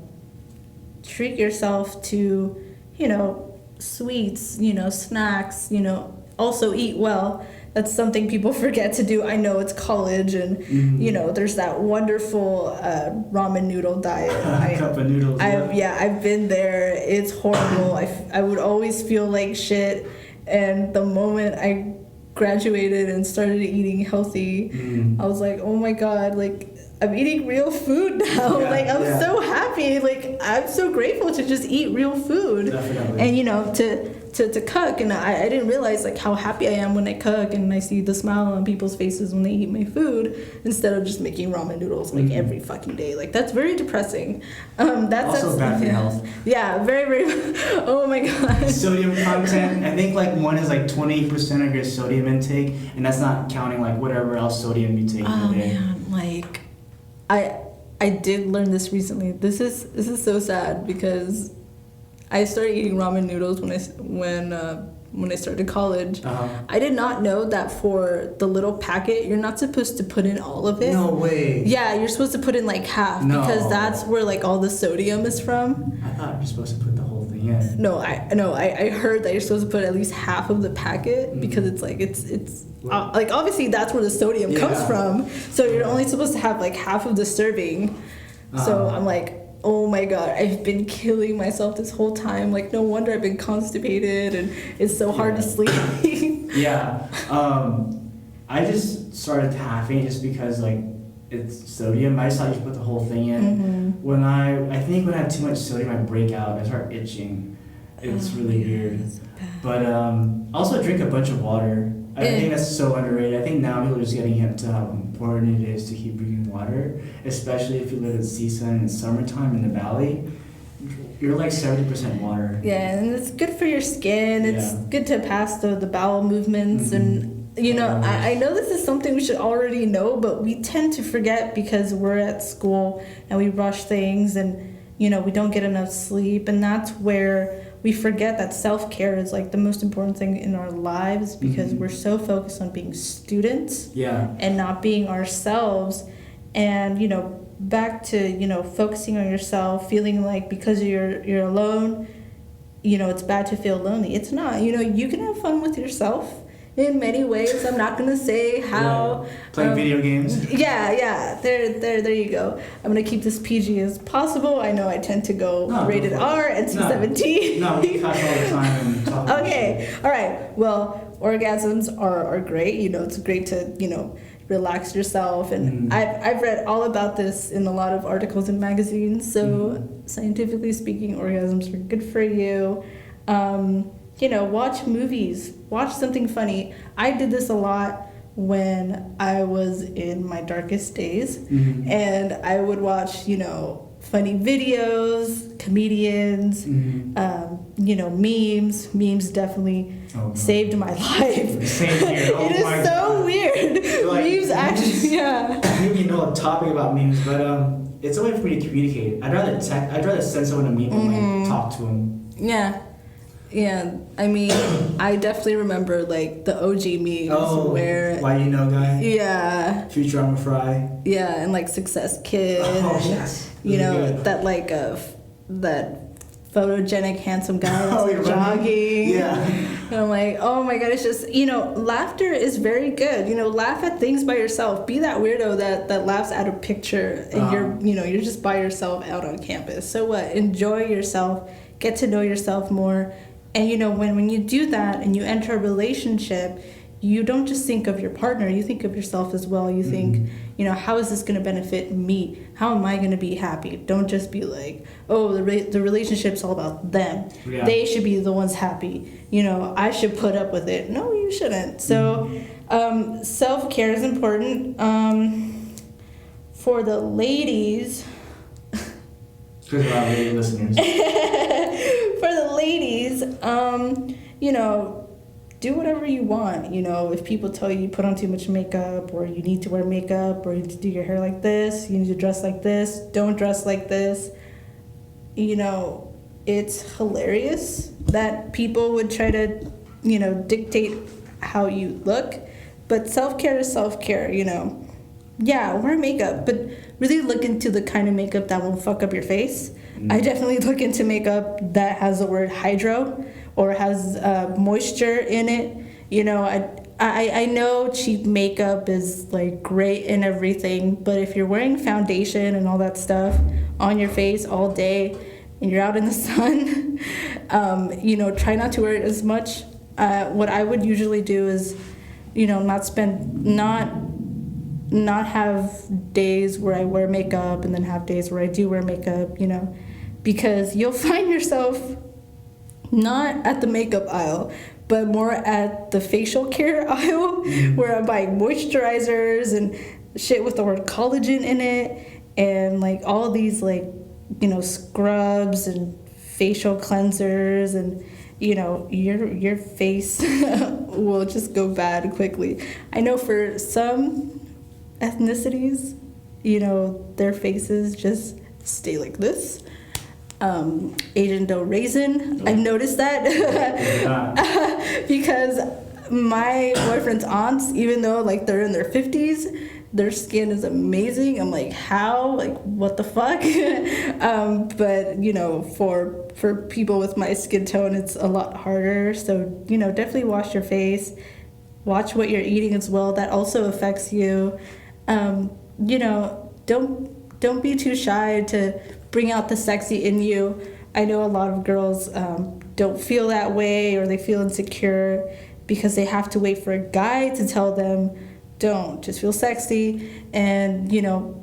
treat yourself to, you know, sweets, you know, snacks, you know, also eat well. That's something people forget to do. I know it's college and, you know, there's that wonderful ramen noodle diet. Cup of noodles. I've been there. It's horrible. I would always feel like shit. And the moment I graduated and started eating healthy, I was like, oh my God, like, I'm eating real food now. I'm so happy. Like, I'm so grateful to just eat real food. Definitely. And, you know, to cook. And I didn't realize, like, how happy I am when I cook and I see the smile on people's faces when they eat my food instead of just making ramen noodles, like, every fucking day. Like, that's very depressing. Also bad for health. Yeah, very, very... Oh, my God. Sodium content. I think, like, one is, like, 20% of your sodium intake, and that's not counting, like, whatever else sodium you take per day. Man, like... I did learn this recently. This is so sad because I started eating ramen noodles when when I started college. Uh-huh. I did not know that for the little packet, you're not supposed to put in all of it. No way. Yeah, you're supposed to put in like half No. because that's where like all the sodium is from. I thought you're supposed to put the whole thing in. No, I heard that you're supposed to put at least half of the packet because it's like it's like obviously that's where the sodium comes Yeah. from. So you're only supposed to have like half of the serving. So I'm like, oh my god, I've been killing myself this whole time. Like, no wonder I've been constipated and it's so hard to sleep. Yeah. I just started halving it just because, like, it's sodium. I just thought you should put the whole thing in. When I think when I have too much sodium, I break out. I start itching. It's really weird. But also drink a bunch of water. I think that's so underrated. I think now people are just getting hip to how important it is to keep drinking water, especially if you live in CSUN in summertime in the valley. You're like 70% water. Yeah, and it's good for your skin. It's good to pass the bowel movements. And, you know, I know this is something we should already know, but we tend to forget because we're at school and we rush things and, you know, we don't get enough sleep. And that's where we forget that self-care is like the most important thing in our lives because we're so focused on being students and not being ourselves. And, you know, back to, you know, focusing on yourself, feeling like because you're alone, you know, it's bad to feel lonely. It's not. You know, you can have fun with yourself in many ways. I'm not gonna say how. Playing video games. Yeah. There you go. I'm gonna keep this PG as possible. I know I tend to go rated R and C-17. No, we cuss all the time and talk about Okay. All right. Well, orgasms are great. You know, it's great to, you know, relax yourself. And I've read all about this in a lot of articles and magazines. So scientifically speaking, orgasms are good for you. You know, watch movies, watch something funny. I did this a lot when I was in my darkest days, and I would watch, you know, funny videos, comedians, you know, memes. Memes definitely saved my life. Same here. Oh it is so God. weird. Like, memes actually, I don't even know a topic about memes, but it's a way for me to communicate. I'd rather send someone a meme than like talk to them. Yeah, I mean, I definitely remember like the OG memes where why you know guy. Yeah. Futurama Fry. Yeah, and like Success Kid. Oh and, yes. You know good. that like that photogenic handsome guy that's like jogging. Yeah. And I'm like, oh my god, it's just, you know, laughter is very good. You know, laugh at things by yourself. Be that weirdo that laughs at a picture and you're just by yourself out on campus. So what? Enjoy yourself. Get to know yourself more. And, you know, when you do that and you enter a relationship, you don't just think of your partner, you think of yourself as well. You think, you know, how is this going to benefit me? How am I going to be happy? Don't just be like, oh, the relationship's all about them. Yeah. They should be the ones happy. You know, I should put up with it. No, you shouldn't. So self-care is important. For the ladies... Because we're not lady listeners. For the ladies, you know, do whatever you want. You know, if people tell you put on too much makeup, or you need to wear makeup, or you need to do your hair like this, you need to dress like this, don't dress like this. You know, it's hilarious that people would try to, you know, dictate how you look. But self-care is self-care, you know. Yeah, wear makeup, but really look into the kind of makeup that won't fuck up your face. I definitely look into makeup that has the word hydro or has moisture in it. You know, I know cheap makeup is like great and everything, but if you're wearing foundation and all that stuff on your face all day and you're out in the sun, you know, try not to wear it as much. What I would usually do is, you know, not have days where I wear makeup and then have days where I do wear makeup, you know, because you'll find yourself not at the makeup aisle, but more at the facial care aisle where I'm buying moisturizers and shit with the word collagen in it and like all these like, you know, scrubs and facial cleansers, and you know, your face will just go bad quickly. I know for some ethnicities, you know, their faces just stay like this. Asian dough raisin. I've noticed that because my boyfriend's aunts, even though like they're in their 50s, their skin is amazing. I'm like, how? Like, what the fuck? But you know, for people with my skin tone, it's a lot harder. So you know, definitely wash your face. Watch what you're eating as well. That also affects you. You know, don't be too shy to bring out the sexy in you. I know a lot of girls don't feel that way, or they feel insecure because they have to wait for a guy to tell them, don't, just feel sexy, and, you know,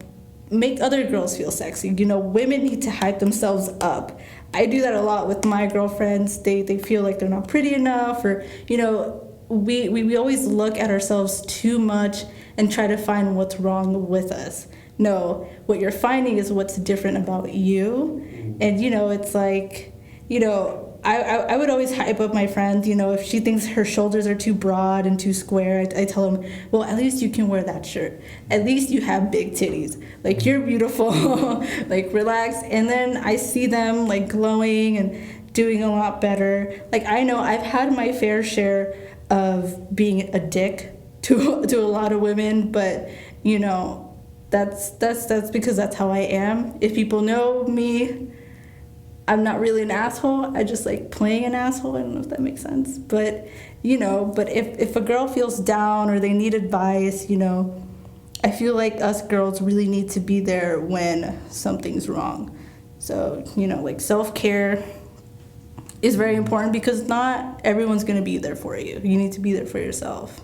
make other girls feel sexy. You know, women need to hype themselves up. I do that a lot with my girlfriends. They feel like they're not pretty enough, or, you know, we always look at ourselves too much and try to find what's wrong with us. No, what you're finding is what's different about you. And, you know, it's like, you know, I would always hype up my friend. You know, if she thinks her shoulders are too broad and too square, I tell them, well, at least you can wear that shirt. At least you have big titties. Like, you're beautiful. Like, relax. And then I see them, like, glowing and doing a lot better. Like, I know I've had my fair share of being a dick to a lot of women, but, you know, that's because that's how I am. If people know me, I'm not really an asshole. I just like playing an asshole. I don't know if that makes sense. But, you know, but if a girl feels down or they need advice, you know, I feel like us girls really need to be there when something's wrong. So, you know, like self-care is very important because not everyone's going to be there for you. You need to be there for yourself.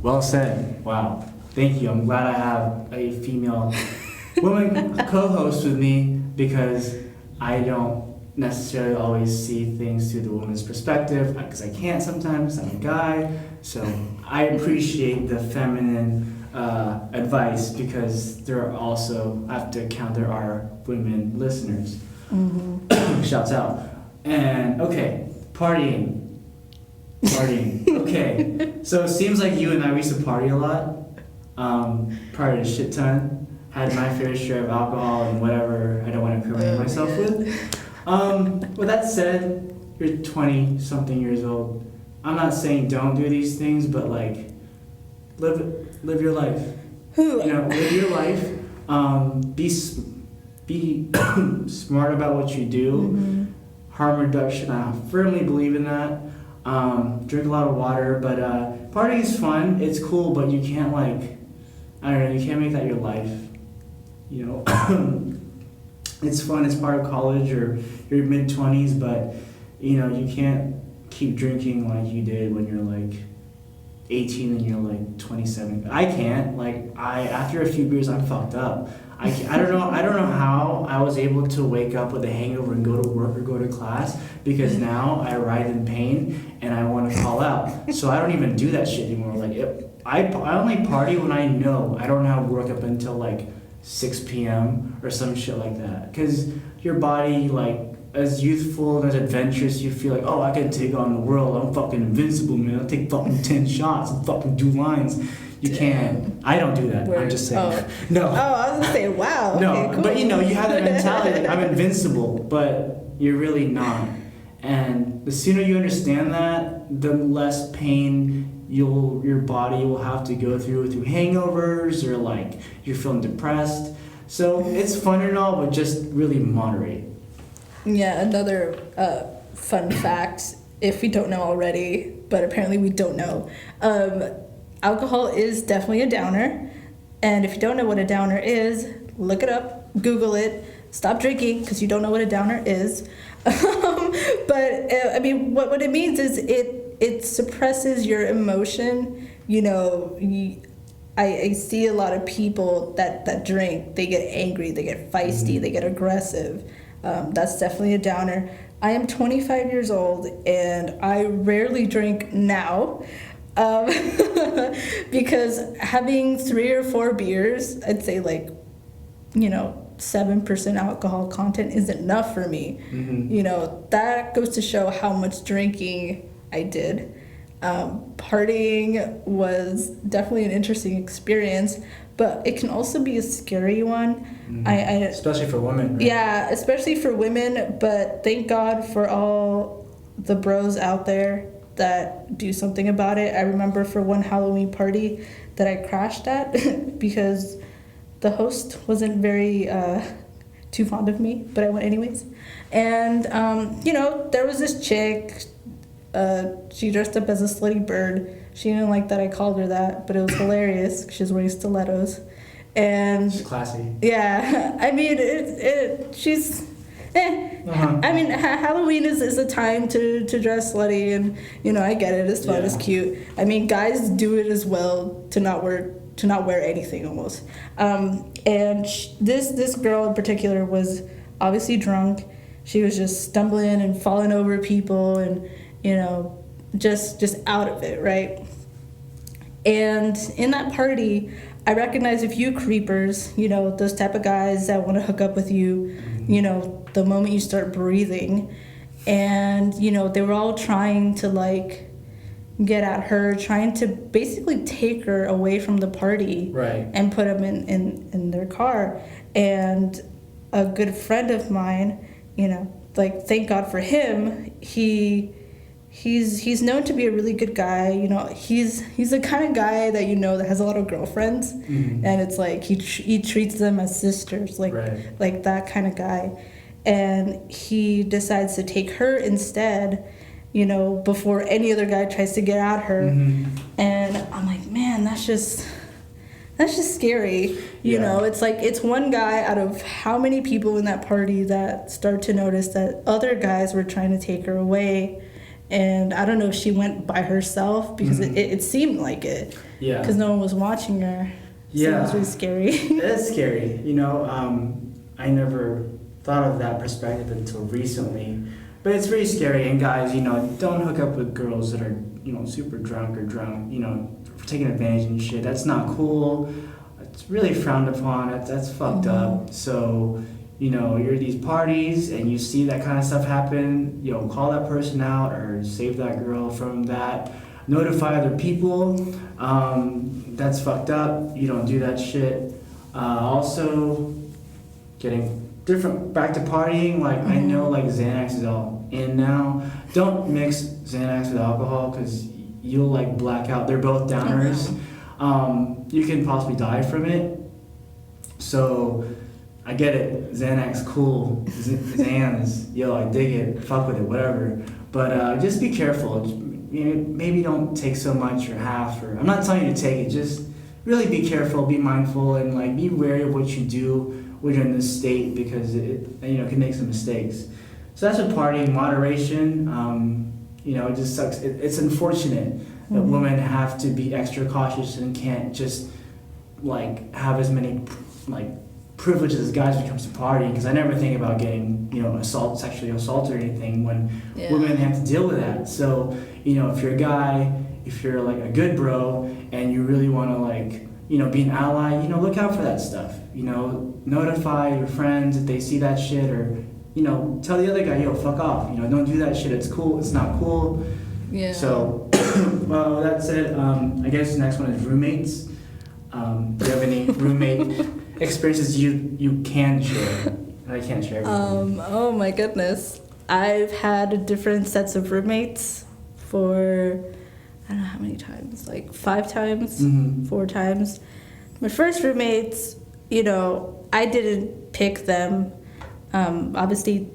Well said. Wow. Thank you. I'm glad I have a female woman co-host with me because I don't necessarily always see things through the woman's perspective because I can't sometimes. I'm a guy. So I appreciate the feminine advice because there are also, I have to count, there are women listeners. Mm-hmm. Shouts out. And okay, partying. Okay, so it seems like you and I, we used to party a lot. Partied a shit ton. Had my fair share of alcohol and whatever I don't want to incriminate myself with. With that said, you're 20-something years old. I'm not saying don't do these things, but like, live your life. You know, live your life. Be smart about what you do. Mm-hmm. Harm reduction, I firmly believe in that. Drink a lot of water, but partying is fun. It's cool, but you can't like, I don't know, you can't make that your life. You know, it's fun. It's part of college or your mid-20s, but you know, you can't keep drinking like you did when you're like 18 and you're like 27. I can't. Like after a few beers, I'm fucked up. I don't know how I was able to wake up with a hangover and go to work or go to class because now I writhe in pain and I want to call out. So I don't even do that shit anymore. Like I only party when I know I don't have work up until like 6 p.m. or some shit like that. Because your body, like, as youthful and as adventurous, you feel like, oh, I can take on the world. I'm fucking invincible, man. I'll take fucking 10 shots and fucking do lines. You can't. I don't do that. I'm just saying. Oh. No. Oh, I was gonna say, wow. No, okay, cool. But you know, you have that mentality like, I'm invincible, but you're really not. And the sooner you understand that, the less pain your body will have to go through hangovers or like you're feeling depressed. So it's fun and all, but just really moderate. Yeah, another fun fact, if we don't know already, but apparently we don't know, alcohol is definitely a downer. And if you don't know what a downer is, look it up, Google it, stop drinking because you don't know what a downer is. But I mean, what it means is it suppresses your emotion. You know, I see a lot of people that drink, they get angry, they get feisty, they get aggressive. That's definitely a downer. I am 25 years old and I rarely drink now because having 3 or 4 beers, I'd say like, you know, 7% alcohol content is enough for me. Mm-hmm. You know, that goes to show how much drinking I did. Partying was definitely an interesting experience, but it can also be a scary one. Especially for women, right? Yeah, especially for women, but thank God for all the bros out there that do something about it. I remember for one Halloween party that I crashed at because the host wasn't very too fond of me, but I went anyways. And, there was this chick, she dressed up as a slutty bird. She didn't like that I called her that, but it was hilarious 'cause she was wearing stilettos. And She's classy. yeah, I mean, she's, I mean, Halloween is a time to dress slutty, and, I get it, it's fun, it's cute. I mean, guys do it as well to not wear anything almost. And this girl in particular was obviously drunk. She was just stumbling and falling over people and, just out of it, right? And in that party, I recognized a few creepers, those type of guys that want to hook up with you, the moment you start breathing. And, they were all trying to, like, get at her, trying to basically take her away from the party. Right. And put them in their car. And a good friend of mine, thank God for him, He's known to be a really good guy. He's the kind of guy that that has a lot of girlfriends, and it's like he treats them as sisters, like that kind of guy. And he decides to take her instead, before any other guy tries to get at her. And I'm like, man, that's just scary. It's like it's one guy out of how many people in that party that start to notice that other guys were trying to take her away. And I don't know if she went by herself because it seemed like it. Yeah. Because no one was watching her. So it was really scary. It is scary. I never thought of that perspective until recently. But it's really scary. And guys, don't hook up with girls that are, super drunk or taking advantage and shit. That's not cool. It's really frowned upon. That's fucked up. So... you're at these parties and you see that kind of stuff happen, call that person out or save that girl from that. Notify other people. That's fucked up. You don't do that shit. Also, getting back to partying. Like, I know, like, Xanax is all in now. Don't mix Xanax with alcohol because you'll, like, black out. They're both downers. You can possibly die from it. So... I get it. Xanax, cool. Xans, I dig it. Fuck with it, whatever. But just be careful. Maybe don't take so much or half. Or I'm not telling you to take it. Just really be careful, be mindful, and like be wary of what you do when you're in this state because it can make some mistakes. So that's a partying moderation. It just sucks. It's unfortunate that women have to be extra cautious and can't just like have as many like privileges as guys when it comes to partying, because I never think about getting sexually assaulted or anything when women have to deal with that. So if you're a guy, if you're like a good bro and you really want to like be an ally, look out for that stuff. Notify your friends if they see that shit, or tell the other guy, fuck off. Don't do that shit. It's cool. It's not cool. Yeah. So well, that's it. I guess the next one is roommates. Do you have any roommate experiences you can share? I can't share everything. Oh my goodness. I've had different sets of roommates for, I don't know how many times, like 5 times, 4 times. My first roommates, I didn't pick them. Obviously,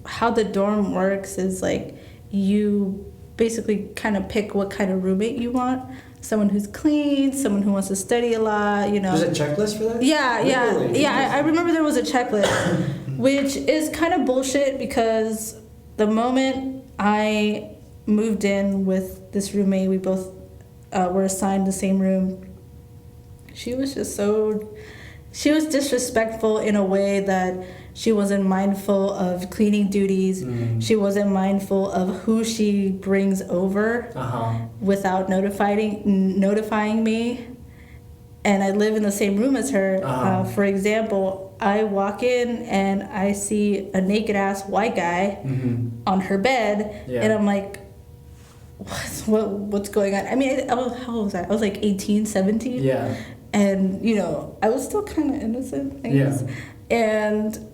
how the dorm works is like you basically kind of pick what kind of roommate you want. Someone who's clean, someone who wants to study a lot, There's a checklist for that? Yeah. I remember there was a checklist, which is kind of bullshit because the moment I moved in with this roommate, we both were assigned the same room. She was disrespectful in a way that she wasn't mindful of cleaning duties. She wasn't mindful of who she brings over without notifying me. And I live in the same room as her. For example, I walk in and I see a naked ass white guy on her bed, and I'm like, what's going on? I mean, how old was I? I was like 18, 17. Yeah. And, I was still kind of innocent, I guess. And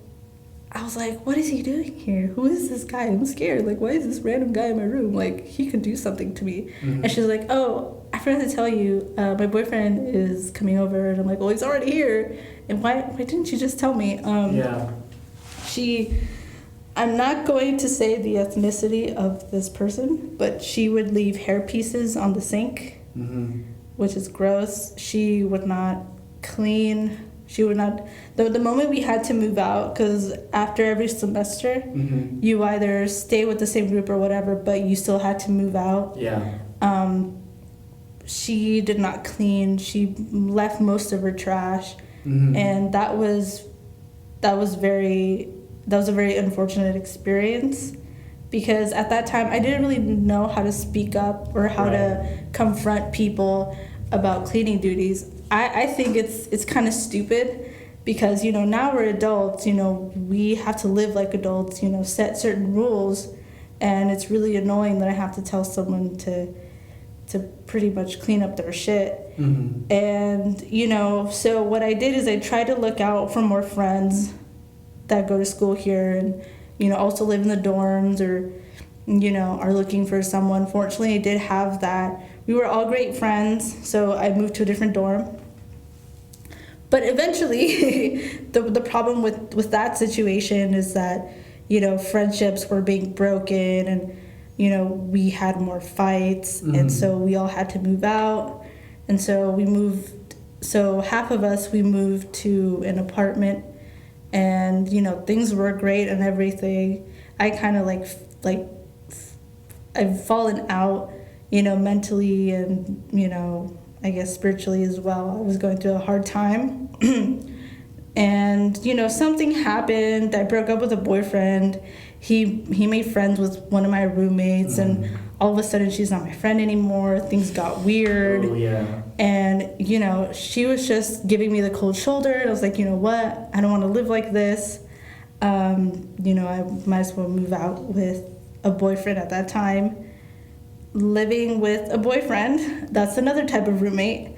I was like, what is he doing here? Who is this guy? I'm scared. Like, why is this random guy in my room? Like, he could do something to me. Mm-hmm. And she's like, oh, I forgot to tell you, my boyfriend is coming over. And I'm like, well, he's already here. And why didn't you just tell me? I'm not going to say the ethnicity of this person, but she would leave hair pieces on the sink, which is gross. She would not clean. She would not. The moment we had to move out, because after every semester, you either stay with the same group or whatever, but you still had to move out. Yeah. She did not clean. She left most of her trash, and that was a very unfortunate experience, because at that time I didn't really know how to speak up or how to confront people about cleaning duties. I think it's kind of stupid, because now we're adults, we have to live like adults, set certain rules, and it's really annoying that I have to tell someone to pretty much clean up their shit. And so what I did is I tried to look out for more friends that go to school here and also live in the dorms, or are looking for someone. Fortunately, I did have that. We were all great friends, so I moved to a different dorm. But eventually, the problem with that situation is that, friendships were being broken, and, we had more fights, and so we all had to move out. And so half of us, we moved to an apartment, and, things were great and everything. I kind of I've fallen out, mentally and, I guess spiritually as well. I was going through a hard time. And, something happened. I broke up with a boyfriend. He made friends with one of my roommates, and all of a sudden she's not my friend anymore. Things got weird. Oh, yeah. And, she was just giving me the cold shoulder. And I was like, you know what? I don't want to live like this. I might as well move out with a boyfriend at that time. Living with a boyfriend, that's another type of roommate.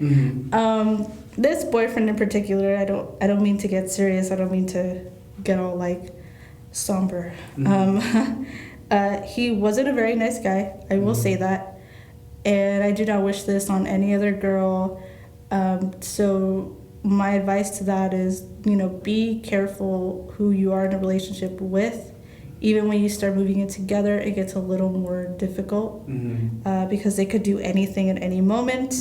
This boyfriend in particular, I don't mean to get serious. I don't mean to get all somber. He wasn't a very nice guy. I will say that, and I do not wish this on any other girl. So my advice to that is, be careful who you are in a relationship with. Even when you start moving in together, it gets a little more difficult, because they could do anything at any moment.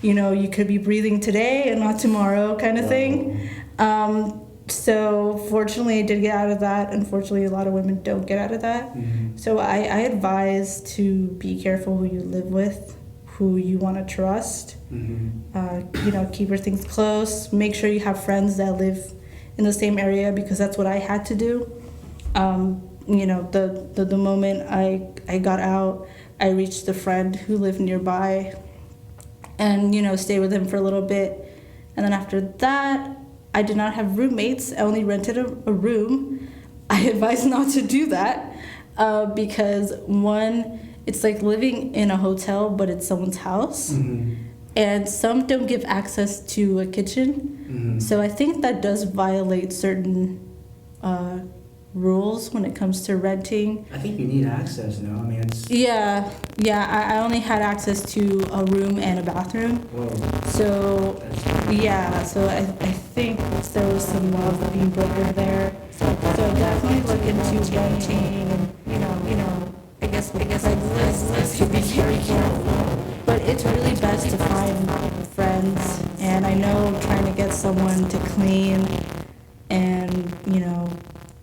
You could be breathing today and not tomorrow, kind of thing. So fortunately, I did get out of that. Unfortunately, a lot of women don't get out of that. So I advise to be careful who you live with, who you want to trust. Keep your things close. Make sure you have friends that live in the same area, because that's what I had to do. The moment I got out, I reached a friend who lived nearby, and stayed with him for a little bit. And then after that, I did not have roommates. I only rented a room. I advise not to do that, because one, it's like living in a hotel, but it's someone's house. And some don't give access to a kitchen. So I think that does violate certain rules when it comes to renting. I think you need access, no? I mean, it's... Yeah, I only had access to a room and a bathroom. Whoa. So, so I think there was some laws being broken there. So definitely look into renting, and, I guess this to be very careful. But it's really best to find friends, and I know trying to get someone to clean and,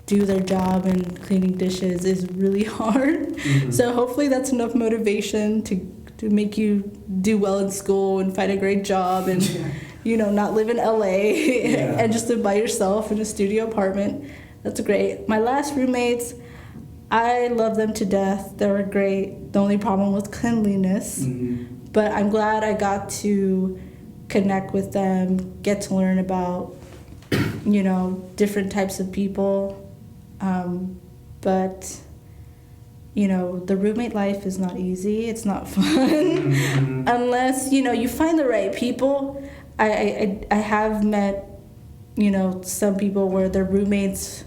do their job and cleaning dishes is really hard. So hopefully that's enough motivation to make you do well in school and find a great job and not live in LA and just live by yourself in a studio apartment. That's great. My last roommates, I love them to death. They were great. The only problem was cleanliness. But I'm glad I got to connect with them, get to learn about different types of people. But the roommate life is not easy. It's not fun unless you find the right people. I have met, some people where their roommates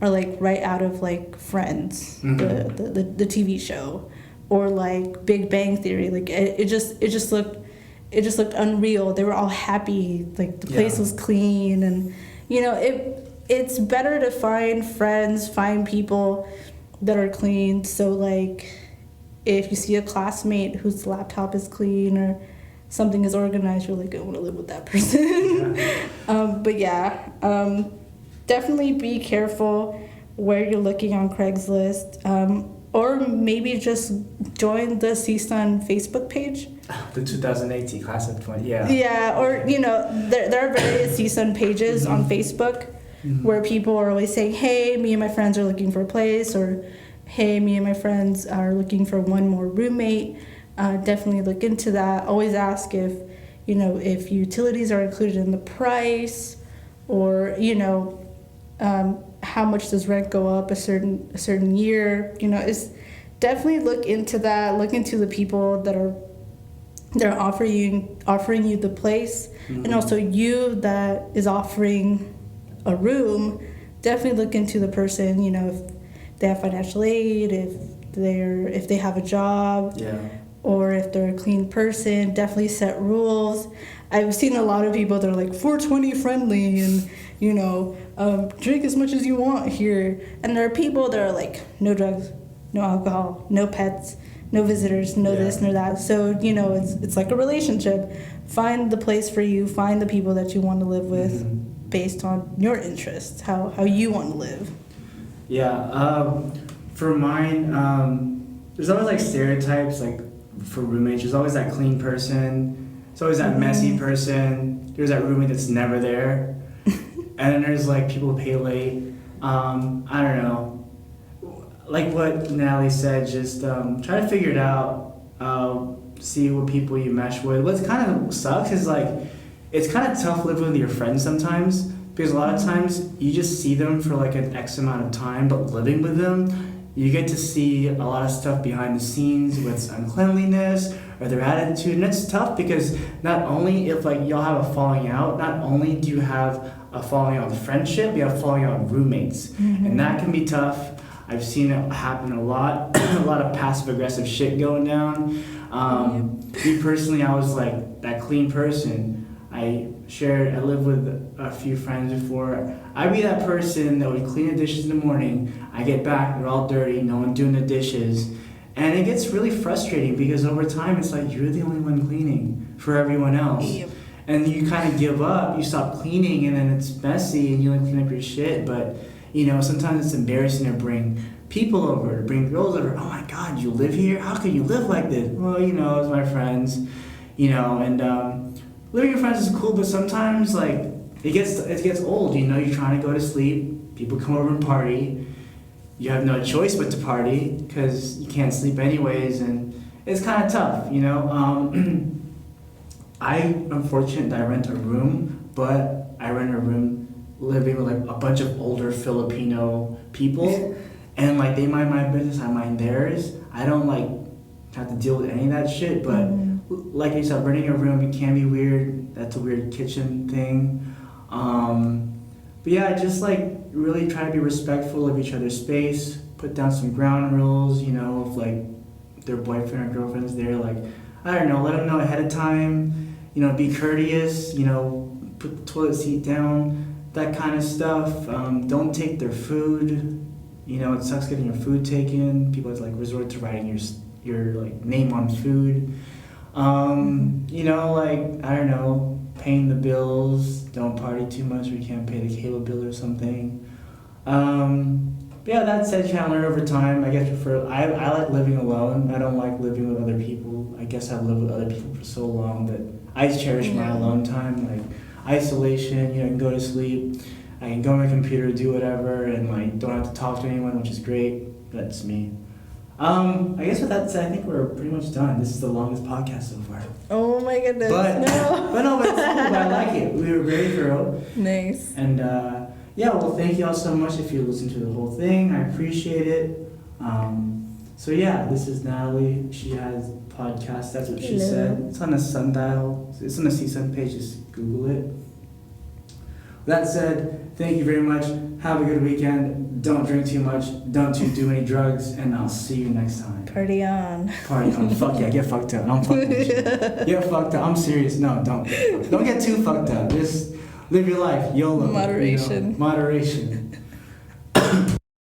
are like right out of like Friends, the TV show, or like Big Bang Theory. Like it just looked unreal. They were all happy. Like the place was clean, and it's better to find friends, find people that are clean. So like if you see a classmate whose laptop is clean or something is organized, you're like, I want to live with that person. Definitely be careful where you're looking on Craigslist, or maybe just join the CSUN Facebook page. The 2018 class of 20, yeah. Yeah, or there are various CSUN pages on Facebook where people are always saying, hey, me and my friends are looking for a place, or hey, me and my friends are looking for one more roommate. Definitely look into that. Always ask if utilities are included in the price, or how much does rent go up a certain year. It's definitely look into that. Look into the people that are offering you the place, and also you that is offering a room. Definitely look into the person. If they have financial aid, if they have a job. Yeah. Or if they're a clean person. Definitely set rules. I've seen a lot of people that are like 420 friendly and drink as much as you want here, and there are people that are like no drugs, no alcohol, no pets, no visitors, no this, no that. So it's like a relationship. Find the place for you, find the people that you want to live with based on your interests, how you want to live. For mine, there's always like stereotypes, like for roommates. There's always that clean person. There's always that messy person. There's that roommate that's never there. And then there's like people who pay late. I don't know. Like what Nathalie said, just try to figure it out. See what people you mesh with. What kind of sucks is like, it's kind of tough living with your friends sometimes, because a lot of times you just see them for like an X amount of time, but living with them, you get to see a lot of stuff behind the scenes with uncleanliness or their attitude. And it's tough because not only if like y'all have a falling out, not only do you have a falling out with friendship, you have falling out with roommates. And that can be tough. I've seen it happen a lot, a lot of passive aggressive shit going down. Me personally, I was like that clean person. I lived with a few friends before. I'd be that person that would clean the dishes in the morning. I get back, they're all dirty, no one doing the dishes. And it gets really frustrating because over time it's like you're the only one cleaning for everyone else. Yep. And you kind of give up, you stop cleaning, and then it's messy and you only clean up your shit. But, sometimes it's embarrassing to bring people over, to bring girls over. Oh my God, you live here? How can you live like this? Well, it's my friends, and living with friends is cool, but sometimes like it gets old. You're trying to go to sleep, people come over and party. You have no choice but to party because you can't sleep anyways, and it's kind of tough. I'm fortunate that I rent a room, but I rent a room living with like a bunch of older Filipino people, and like they mind my business, I mind theirs. I don't like have to deal with any of that shit, but like you said, renting a room, it can be weird. That's a weird kitchen thing. But yeah, just like really try to be respectful of each other's space, put down some ground rules, if like their boyfriend or girlfriend's there, like, I don't know, let them know ahead of time, be courteous, put the toilet seat down, that kind of stuff. Don't take their food. It sucks getting your food taken. People like resort to writing your like name on food. Like, I don't know, paying the bills, don't party too much or you can't pay the cable bill or something. That said, you can learn over time. I guess I like living alone. I don't like living with other people. I guess I've lived with other people for so long that I cherish my alone time, like isolation. I can go to sleep, I can go on my computer, do whatever, and like don't have to talk to anyone, which is great. That's me. I guess with that said, I think we're pretty much done. This is the longest podcast so far. Oh my goodness. But it's cool, but I like it. We were very thorough. Nice. And thank you all so much if you listened to the whole thing. I appreciate it. This is Nathalie. She has podcast. That's what she Hello. said. It's on the sundial. It's on the CSUN page. Just Google it. That said, thank you very much. Have a good weekend. Don't drink too much. Don't do any drugs. And I'll see you next time. Party on. Party on. Fuck yeah. Get fucked up. I'm fucking with you. Get fucked up. I'm serious. No, don't. Don't get too fucked up. Just live your life. YOLO. Moderation. You know? Moderation.